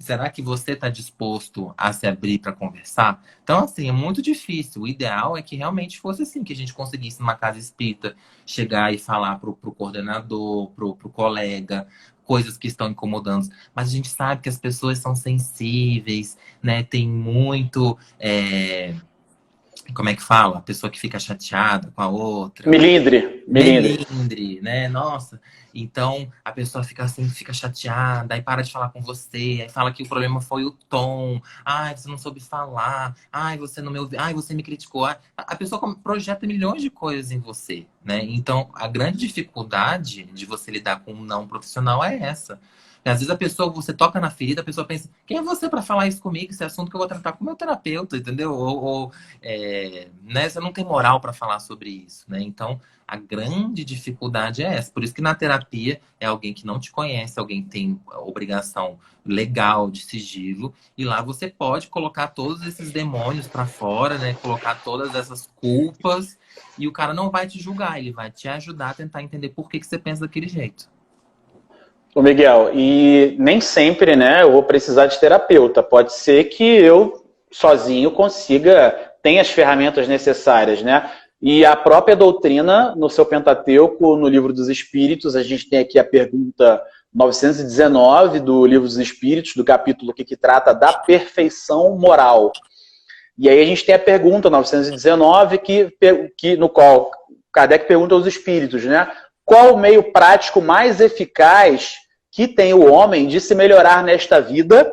Será que você está disposto a se abrir para conversar? Então, assim, é muito difícil. O ideal é que realmente fosse assim, que a gente conseguisse, numa casa espírita, chegar e falar pro coordenador, pro colega, coisas que estão incomodando. Mas a gente sabe que as pessoas são sensíveis, né? Tem muito. Como é que fala? A pessoa que fica chateada com a outra. Melindre. Melindre, né? Nossa. Então, a pessoa fica assim, fica chateada, aí para de falar com você, aí fala que o problema foi o tom. Ai, você não soube falar. Ai, você não me ouviu. Ai, você me criticou. Ai, a pessoa projeta milhões de coisas em você, né? Então, a grande dificuldade de você lidar com um não profissional é essa. E às vezes a pessoa, você toca na ferida, a pessoa pensa, quem é você para falar isso comigo? Esse assunto que eu vou tratar com o meu terapeuta, entendeu? Né, você não tem moral para falar sobre isso, né? Então, a grande dificuldade é essa. Por isso que na terapia é alguém que não te conhece, alguém que tem obrigação legal de sigilo, e lá você pode colocar todos esses demônios para fora, né? Colocar todas essas culpas, e o cara não vai te julgar, ele vai te ajudar a tentar entender por que você pensa daquele jeito. Ô Miguel, e nem sempre, né, eu vou precisar de terapeuta. Pode ser que eu sozinho consiga, tenha as ferramentas necessárias, né? E a própria doutrina, no seu Pentateuco, no Livro dos Espíritos, a gente tem aqui a pergunta 919 do Livro dos Espíritos, do capítulo que trata da perfeição moral. E aí a gente tem a pergunta 919, no qual Kardec pergunta aos espíritos, né? Qual o meio prático mais eficaz que tem o homem de se melhorar nesta vida,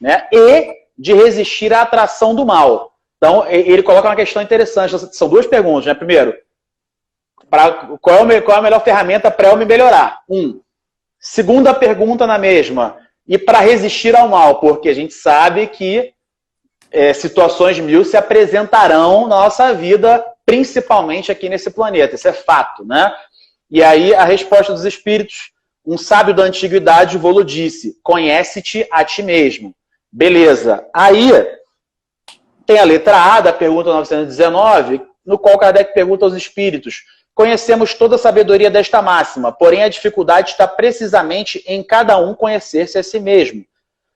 né, e de resistir à atração do mal? Então, ele coloca uma questão interessante. São duas perguntas, né? Primeiro, qual é a melhor ferramenta para eu me melhorar? Segunda pergunta na mesma, e para resistir ao mal? Porque a gente sabe que situações mil se apresentarão na nossa vida, principalmente aqui nesse planeta. Isso é fato, né? E aí, a resposta dos espíritos: um sábio da antiguidade vô-lo disse, conhece-te a ti mesmo. Beleza. Aí, tem a letra A da pergunta 919, no qual Kardec pergunta aos espíritos: conhecemos toda a sabedoria desta máxima, porém a dificuldade está precisamente em cada um conhecer-se a si mesmo.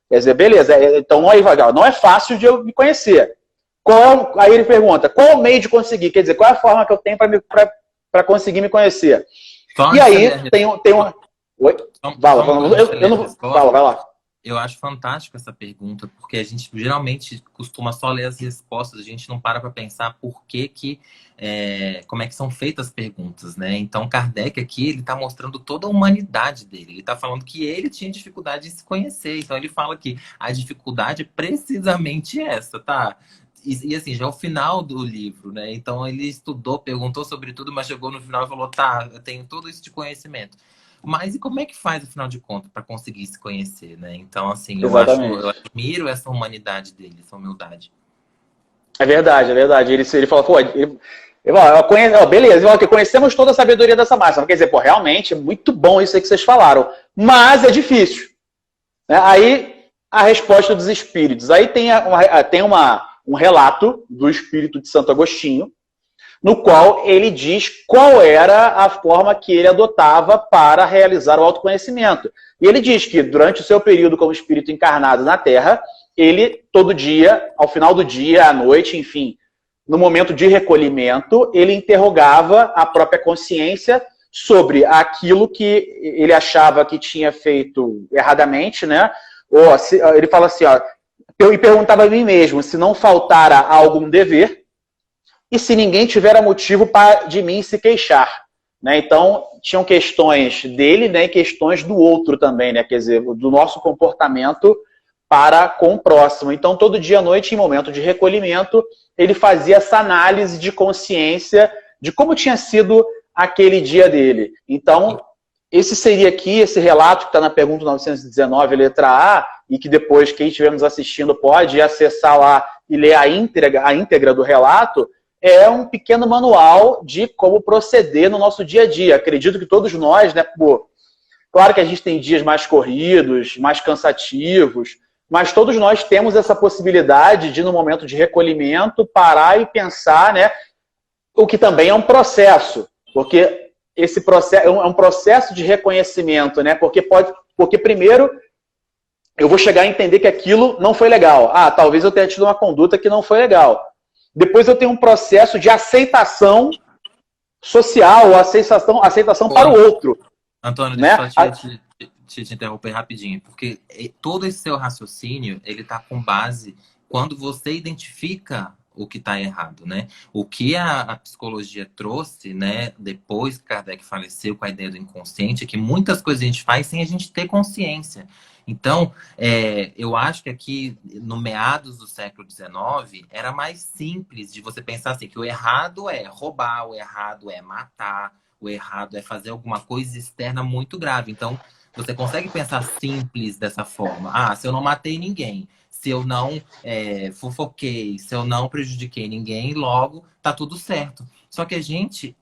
Quer dizer, beleza, então não é fácil de eu me conhecer. Aí ele pergunta, qual o meio de conseguir? Quer dizer, qual é a forma que eu tenho para conseguir me conhecer? E aí tem uma... Oi? Fala, vai lá. Eu acho fantástico essa pergunta, porque a gente geralmente costuma só ler as respostas, a gente não para pensar por como é que são feitas as perguntas, né? Então, Kardec aqui, ele está mostrando toda a humanidade dele. Ele está falando que ele tinha dificuldade de se conhecer. Então, ele fala que a dificuldade é precisamente essa, tá? E assim, já é o final do livro, né? Então, ele estudou, perguntou sobre tudo, mas chegou no final e falou, tá, eu tenho tudo isso de conhecimento. Mas e como é que faz, afinal de contas, para conseguir se conhecer, né? Então, assim, eu admiro essa humanidade dele, essa humildade. É verdade, é verdade. Ele falou, pô, beleza, conhecemos toda a sabedoria dessa máxima. Quer dizer, pô, realmente é muito bom isso aí que vocês falaram, mas é difícil. Né? Aí, a resposta dos espíritos. Aí tem um relato do espírito de Santo Agostinho, no qual ele diz qual era a forma que ele adotava para realizar o autoconhecimento. E ele diz que durante o seu período como espírito encarnado na Terra, ele, todo dia, ao final do dia, à noite, enfim, no momento de recolhimento, ele interrogava a própria consciência sobre aquilo que ele achava que tinha feito erradamente, né? Ele fala assim, eu perguntava a mim mesmo se não faltara algum dever, e se ninguém tivera motivo de mim se queixar. Né? Então, tinham questões dele, né, e questões do outro também, né? Quer dizer, do nosso comportamento para com o próximo. Então, todo dia à noite, em momento de recolhimento, ele fazia essa análise de consciência de como tinha sido aquele dia dele. Então, esse seria aqui, esse relato que está na pergunta 919, letra A, e que depois, quem estiver nos assistindo pode acessar lá e ler a íntegra do relato, é um pequeno manual de como proceder no nosso dia a dia. Acredito que todos nós, né, claro que a gente tem dias mais corridos, mais cansativos, mas todos nós temos essa possibilidade de, no momento de recolhimento, parar e pensar, né, o que também é um processo, porque esse processo é um processo de reconhecimento, né, porque primeiro eu vou chegar a entender que aquilo não foi legal. Ah, talvez eu tenha tido uma conduta que não foi legal. Depois eu tenho um processo de aceitação social, aceitação para o outro. Antônio, Né? deixa eu só te interromper rapidinho, porque todo esse seu raciocínio, ele tá com base quando você identifica o que está errado, né? O que a psicologia trouxe, né, depois que Kardec faleceu com a ideia do inconsciente, é que muitas coisas a gente faz sem a gente ter consciência. Então, eu acho que aqui, no meados do século XIX, era mais simples de você pensar assim, que o errado é roubar, o errado é matar, o errado é fazer alguma coisa externa muito grave. Então, você consegue pensar simples dessa forma. Ah, se eu não matei ninguém, se eu não fofoquei, se eu não prejudiquei ninguém, logo tá tudo certo. Só que a gente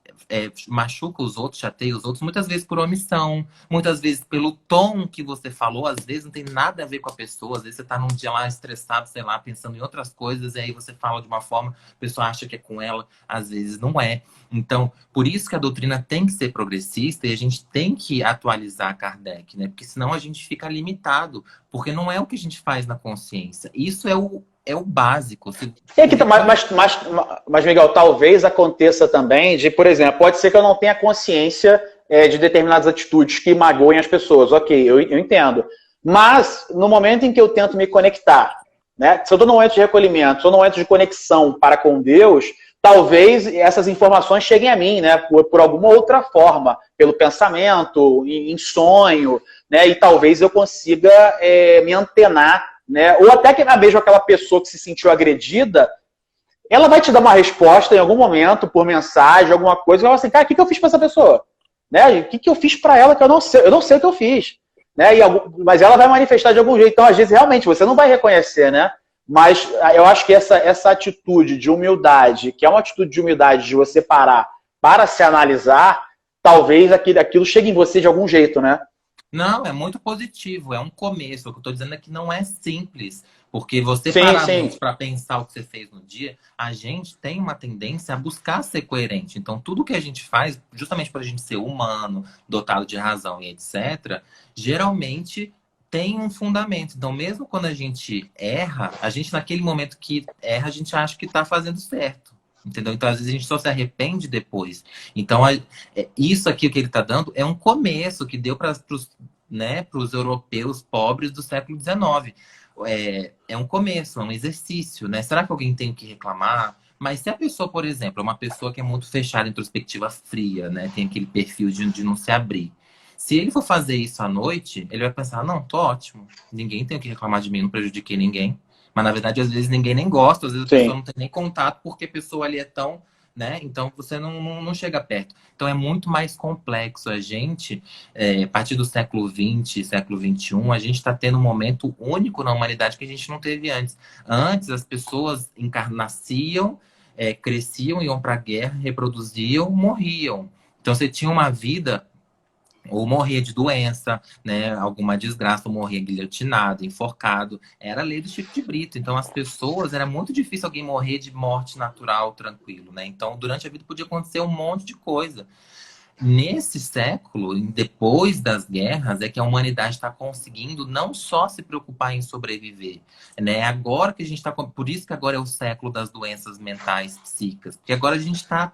machuca os outros, chateia os outros, muitas vezes por omissão, muitas vezes pelo tom que você falou, às vezes não tem nada a ver com a pessoa, às vezes você tá num dia lá estressado, sei lá, pensando em outras coisas, e aí você fala de uma forma, a pessoa acha que é com ela, às vezes não é. Então, por isso que a doutrina tem que ser progressista e a gente tem que atualizar Kardec, né? Porque senão a gente fica limitado, porque não é o que a gente faz na consciência. Isso é o básico. Mas, Miguel, talvez aconteça também de, por exemplo, pode ser que eu não tenha consciência de determinadas atitudes que magoem as pessoas. Ok, eu entendo. Mas, no momento em que eu tento me conectar, né? Se eu estou num momento de recolhimento, se eu estou num momento de conexão para com Deus, talvez essas informações cheguem a mim, né? Por alguma outra forma, pelo pensamento, em sonho, né? E talvez eu consiga me antenar, né? Ou até que mesmo aquela pessoa que se sentiu agredida, ela vai te dar uma resposta em algum momento, por mensagem, alguma coisa, e ela vai assim, cara, o que eu fiz para essa pessoa? Né? O que eu fiz para ela que eu não sei o que eu fiz. Né? Mas ela vai manifestar de algum jeito. Então, às vezes, realmente, você não vai reconhecer, né? Mas eu acho que essa atitude de humildade, que é uma atitude de humildade de você parar para se analisar, talvez aquilo chegue em você de algum jeito, né? Não, é muito positivo, é um começo. O que eu estou dizendo é que não é simples. Porque você Sim, parar sim. para pensar o que você fez no dia, a gente tem uma tendência a buscar ser coerente. Então, tudo que a gente faz, justamente por a gente ser humano, dotado de razão e etc., geralmente tem um fundamento. Então, mesmo quando a gente erra, a gente, naquele momento que erra, a gente acha que está fazendo certo. Entendeu? Então, às vezes, a gente só se arrepende depois. Então, isso aqui que ele está dando é um começo que deu para os europeus pobres do século XIX. É um começo, é um exercício, né? Será que alguém tem que reclamar? Mas se a pessoa, por exemplo, é uma pessoa que é muito fechada, introspectiva, fria, né? Tem aquele perfil de não se abrir. Se ele for fazer isso à noite, ele vai pensar, não, tô ótimo. Ninguém tem o que reclamar de mim, não prejudiquei ninguém. Mas, na verdade, às vezes ninguém nem gosta, às vezes a pessoa não tem nem contato porque a pessoa ali é tão, né? Então, você não chega perto. Então, é muito mais complexo. A gente, a partir do século XX, século XXI, a gente está tendo um momento único na humanidade que a gente não teve antes. Antes, as pessoas nasciam, cresciam, iam para a guerra, reproduziam, morriam. Então, você tinha uma vida ou morria de doença, né? Alguma desgraça, ou morria guilhotinado, enforcado. Era a lei do Chico de Brito. Então, as pessoas, era muito difícil alguém morrer de morte natural, tranquilo, né? Então, durante a vida podia acontecer um monte de coisa. Nesse século, depois das guerras, é que a humanidade está conseguindo não só se preocupar em sobreviver, né? Agora que a gente está... Por isso que agora é o século das doenças mentais psíquicas. Porque agora a gente está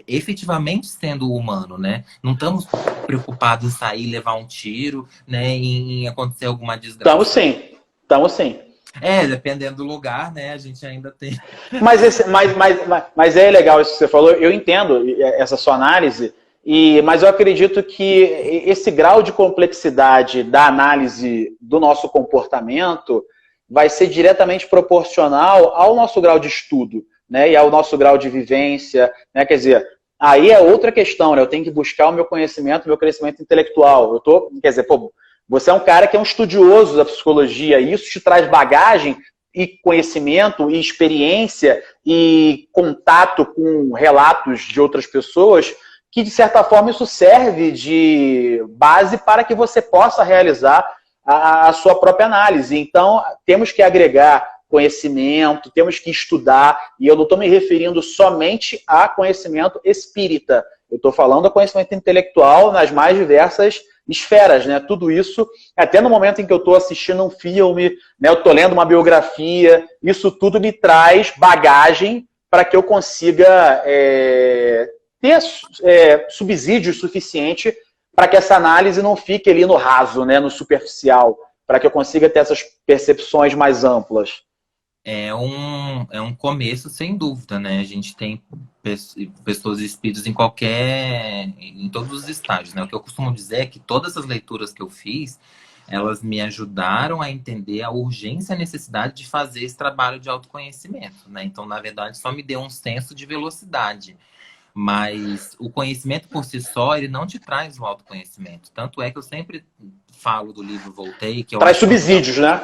efetivamente sendo humano, né? Não estamos preocupados em sair, levar um tiro, né? Em acontecer alguma desgraça. Estamos sim. Dependendo do lugar, né? A gente ainda tem... Mas é legal isso que você falou. Eu entendo essa sua análise, mas eu acredito que esse grau de complexidade da análise do nosso comportamento vai ser diretamente proporcional ao nosso grau de estudo, né, e ao nosso grau de vivência, né, quer dizer, aí é outra questão, né, eu tenho que buscar o meu conhecimento, o meu crescimento intelectual, você é um cara que é um estudioso da psicologia, e isso te traz bagagem e conhecimento e experiência e contato com relatos de outras pessoas, que de certa forma isso serve de base para que você possa realizar a sua própria análise. Então, temos que agregar conhecimento, temos que estudar, e eu não estou me referindo somente a conhecimento espírita, eu estou falando a conhecimento intelectual nas mais diversas esferas, né? Tudo isso, até no momento em que eu estou assistindo um filme, né, eu estou lendo uma biografia, isso tudo me traz bagagem para que eu consiga ter subsídio suficiente para que essa análise não fique ali no raso, né, no superficial, para que eu consiga ter essas percepções mais amplas. É um começo, sem dúvida, né? A gente tem pessoas e espíritos em todos os estágios, né? O que eu costumo dizer é que todas as leituras que eu fiz, elas me ajudaram a entender a urgência e a necessidade de fazer esse trabalho de autoconhecimento, né? Então, na verdade, só me deu um senso de velocidade. Mas o conhecimento por si só, ele não te traz o autoconhecimento. Tanto é que eu sempre falo do livro Voltei, que eu traz acho subsídios, né?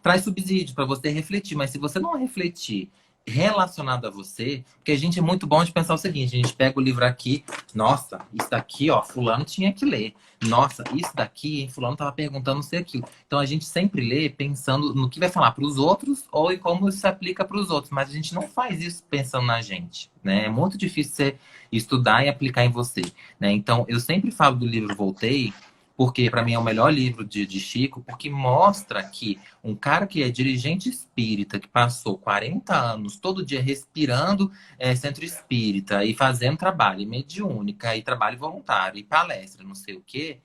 Traz subsídio para você refletir, mas se você não refletir relacionado a você, porque a gente é muito bom de pensar o seguinte, a gente pega o livro aqui, nossa, isso daqui, ó, fulano tinha que ler. Nossa, isso daqui, hein, fulano tava perguntando não sei aquilo. Então a gente sempre lê pensando no que vai falar para os outros ou em como isso se aplica para os outros, mas a gente não faz isso pensando na gente, né? É muito difícil você estudar e aplicar em você, né? Então eu sempre falo do livro Voltei, porque para mim é o melhor livro de Chico, porque mostra que um cara que é dirigente espírita, que passou 40 anos todo dia respirando centro espírita e fazendo trabalho, e mediúnica, e trabalho voluntário, e palestra, não sei o quê,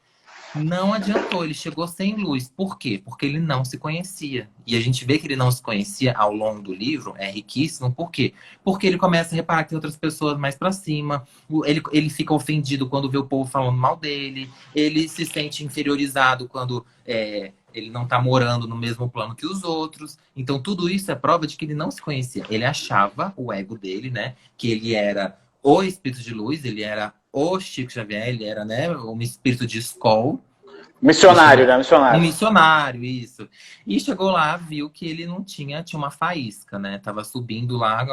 não adiantou, ele chegou sem luz. Por quê? Porque ele não se conhecia. E a gente vê que ele não se conhecia ao longo do livro, é riquíssimo. Por quê? Porque ele começa a reparar que tem outras pessoas mais pra cima, ele fica ofendido quando vê o povo falando mal dele, ele se sente inferiorizado quando ele não tá morando no mesmo plano que os outros. Então tudo isso é prova de que ele não se conhecia. Ele achava, o ego dele, né, que ele era o espírito de luz, ele era o Chico Xavier, ele era, né, um espírito de escola. Missionário, né? Um Missionário. missionário, isso. E chegou lá, viu que ele não tinha uma faísca, né? Tava subindo lá,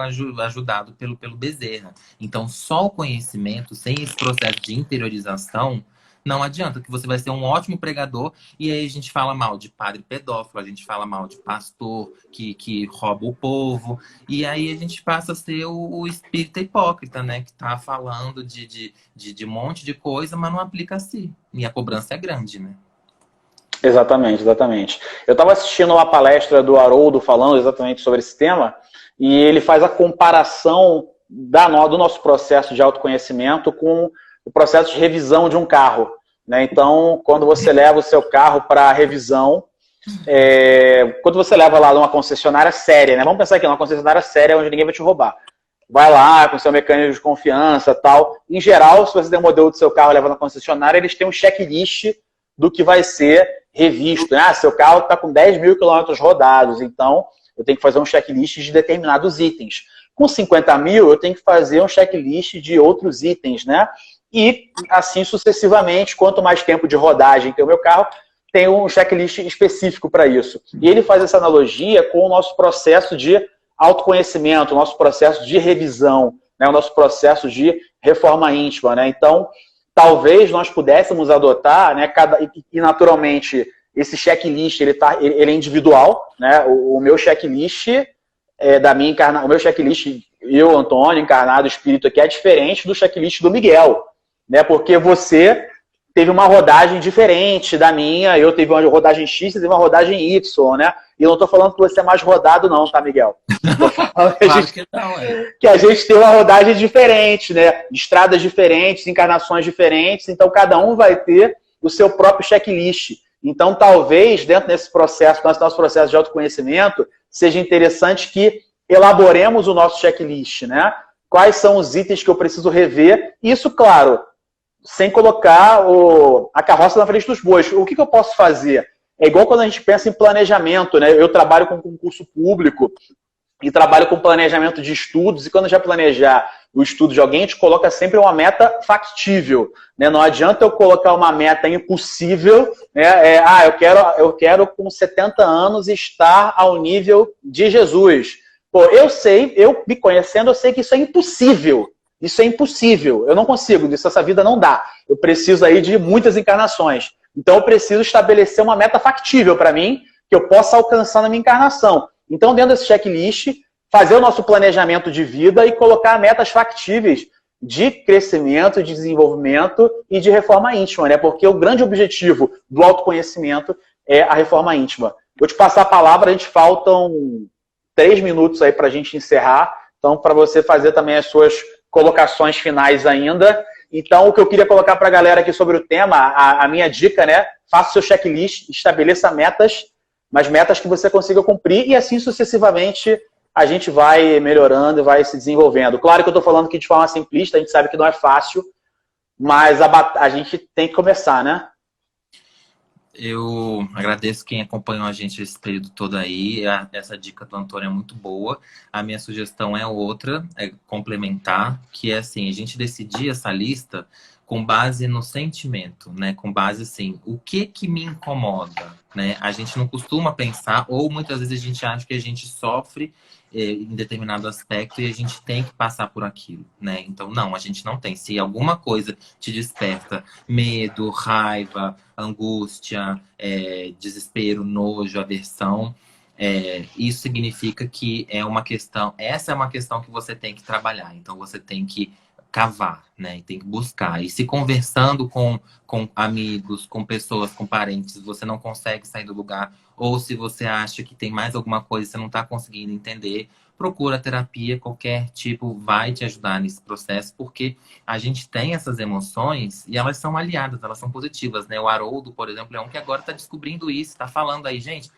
ajudado pelo Bezerra. Então, só o conhecimento, sem esse processo de interiorização, não adianta, que você vai ser um ótimo pregador, e aí a gente fala mal de padre pedófilo, a gente fala mal de pastor que rouba o povo, e aí a gente passa a ser o espírita hipócrita, né? Que tá falando de um monte de coisa, mas não aplica a si. E a cobrança é grande, né? Exatamente, exatamente. Eu estava assistindo uma palestra do Haroldo falando exatamente sobre esse tema, e ele faz a comparação do nosso processo de autoconhecimento com o processo de revisão de um carro, né? Então, quando você leva o seu carro para revisão, quando você leva lá numa concessionária séria, né? Vamos pensar aqui, numa concessionária séria onde ninguém vai te roubar. Vai lá com seu mecanismo de confiança e tal. Em geral, se você tem o modelo do seu carro e leva na concessionária, eles têm um checklist do que vai ser revisto. Ah, seu carro está com 10 mil quilômetros rodados, então eu tenho que fazer um checklist de determinados itens. Com 50 mil, eu tenho que fazer um checklist de outros itens, né? E assim sucessivamente, quanto mais tempo de rodagem tem o meu carro, tem um checklist específico para isso. E ele faz essa analogia com o nosso processo de autoconhecimento, o nosso processo de revisão, né? O nosso processo de reforma íntima, né? Então, talvez nós pudéssemos adotar, né, e naturalmente esse checklist ele é individual, né? O meu checklist da minha encarnação, o meu checklist, eu, Antônio, encarnado, espírito aqui, é diferente do checklist do Miguel, né? Porque você teve uma rodagem diferente da minha, eu teve uma rodagem X, você teve uma rodagem Y, né? E eu não estou falando que você é mais rodado não, tá, Miguel? Tô falando que a gente tem uma rodagem diferente, né? Estradas diferentes, encarnações diferentes, então cada um vai ter o seu próprio checklist. Então, talvez, dentro desse processo, nosso processo de autoconhecimento, seja interessante que elaboremos o nosso checklist, né? Quais são os itens que eu preciso rever? Isso, claro, sem colocar a carroça na frente dos bois. O que eu posso fazer? É igual quando a gente pensa em planejamento, né? Eu trabalho com concurso público e trabalho com planejamento de estudos, e quando já planejar o estudo de alguém, a gente coloca sempre uma meta factível, né? Não adianta eu colocar uma meta impossível, né? Eu quero com 70 anos estar ao nível de Jesus. Pô, eu me conhecendo, eu sei que isso é impossível. Isso é impossível, eu não consigo, essa vida não dá. Eu preciso aí de muitas encarnações. Então eu preciso estabelecer uma meta factível para mim, que eu possa alcançar na minha encarnação. Então, dentro desse checklist, fazer o nosso planejamento de vida e colocar metas factíveis de crescimento, de desenvolvimento e de reforma íntima, né? Porque o grande objetivo do autoconhecimento é a reforma íntima. Vou te passar a palavra, a gente faltam 3 minutos aí para a gente encerrar, então para você fazer também as suas colocações finais ainda. Então, o que eu queria colocar para a galera aqui sobre o tema, a minha dica, né? Faça o seu checklist, estabeleça metas, mas metas que você consiga cumprir e assim sucessivamente a gente vai melhorando e vai se desenvolvendo. Claro que eu estou falando aqui de forma simplista, a gente sabe que não é fácil, mas a gente tem que começar, né? Eu agradeço quem acompanhou a gente esse período todo aí. Essa dica do Antônio é muito boa. A minha sugestão é outra, é complementar, que é assim, a gente decidir essa lista com base no sentimento, né? Com base assim, o que me incomoda, né? A gente não costuma pensar, ou muitas vezes a gente acha que a gente sofre em determinado aspecto e a gente tem que passar por aquilo, né? Então, não, a gente não tem. Se alguma coisa te desperta medo, raiva, angústia, desespero, nojo, aversão, isso significa que é uma questão, essa é uma questão que você tem que trabalhar. Então, você tem que cavar, né? Tem que buscar. E se conversando com amigos, com pessoas, com parentes, você não consegue sair do lugar, ou se você acha que tem mais alguma coisa que você não está conseguindo entender, procura terapia, qualquer tipo vai te ajudar nesse processo, porque a gente tem essas emoções e elas são aliadas, elas são positivas, né? O Haroldo, por exemplo, é um que agora está descobrindo isso, está falando aí, gente,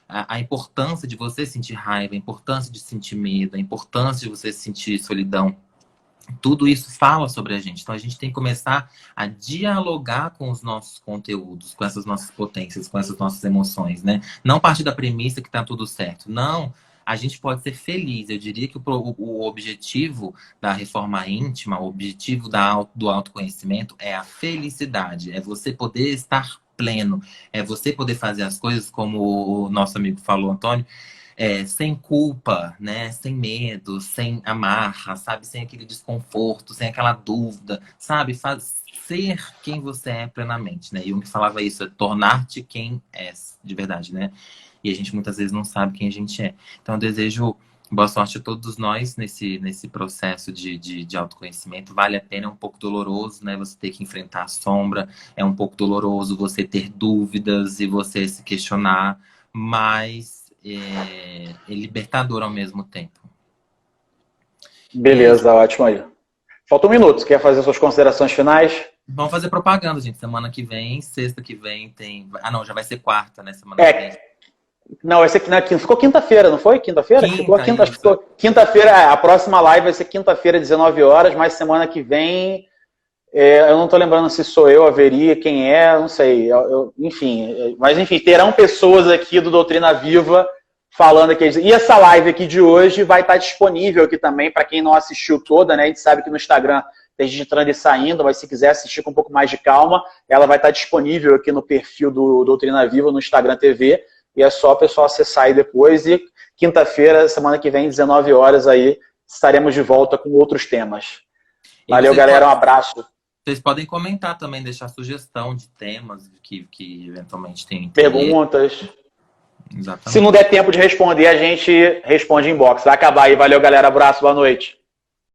a importância de você sentir raiva, a importância de sentir medo, a importância de você sentir solidão. Tudo isso fala sobre a gente. Então, a gente tem que começar a dialogar com os nossos conteúdos, com essas nossas potências, com essas nossas emoções, né? Não partir da premissa que tá tudo certo. Não, a gente pode ser feliz. Eu diria que o objetivo da reforma íntima, o objetivo do autoconhecimento é a felicidade. É você poder estar pleno. É você poder fazer as coisas como o nosso amigo falou, Antônio, sem culpa, né? Sem medo, sem amarra, sabe? Sem aquele desconforto, sem aquela dúvida, sabe? Ser quem você é plenamente, né? E Jung falava isso, é tornar-te quem és, de verdade, né? E a gente muitas vezes não sabe quem a gente é. Então eu desejo boa sorte a todos nós nesse processo de autoconhecimento. Vale a pena, é um pouco doloroso, né? Você ter que enfrentar a sombra, é um pouco doloroso você ter dúvidas e você se questionar, mas é libertador ao mesmo tempo. Beleza, ótimo aí. Falta 1 minuto. Quer fazer suas considerações finais? Vamos fazer propaganda, gente. Semana que vem, sexta que vem tem... Ah, não, já vai ser quarta, né? Semana que vem. Não, esse aqui na quinta. Ficou quinta-feira, não foi? Quinta-feira? Ficou quinta-feira. A próxima live vai ser quinta-feira, 19 horas, mas semana que vem... eu não estou lembrando se sou eu, haveria, quem é, não sei. Mas enfim, terão pessoas aqui do Doutrina Viva falando aqui. E essa live aqui de hoje vai estar disponível aqui também para quem não assistiu toda, né? A gente sabe que no Instagram tem gente entrando e saindo, mas se quiser assistir com um pouco mais de calma, ela vai estar disponível aqui no perfil do Doutrina Viva, no Instagram TV, e é só o pessoal acessar aí depois. E quinta-feira, semana que vem, 19 horas aí, estaremos de volta com outros temas. Valeu, galera, um abraço. Vocês podem comentar também, deixar sugestão de temas que eventualmente tem perguntas. Exatamente. Se não der tempo de responder, a gente responde em inbox. Vai acabar aí. Valeu, galera. Abraço, boa noite.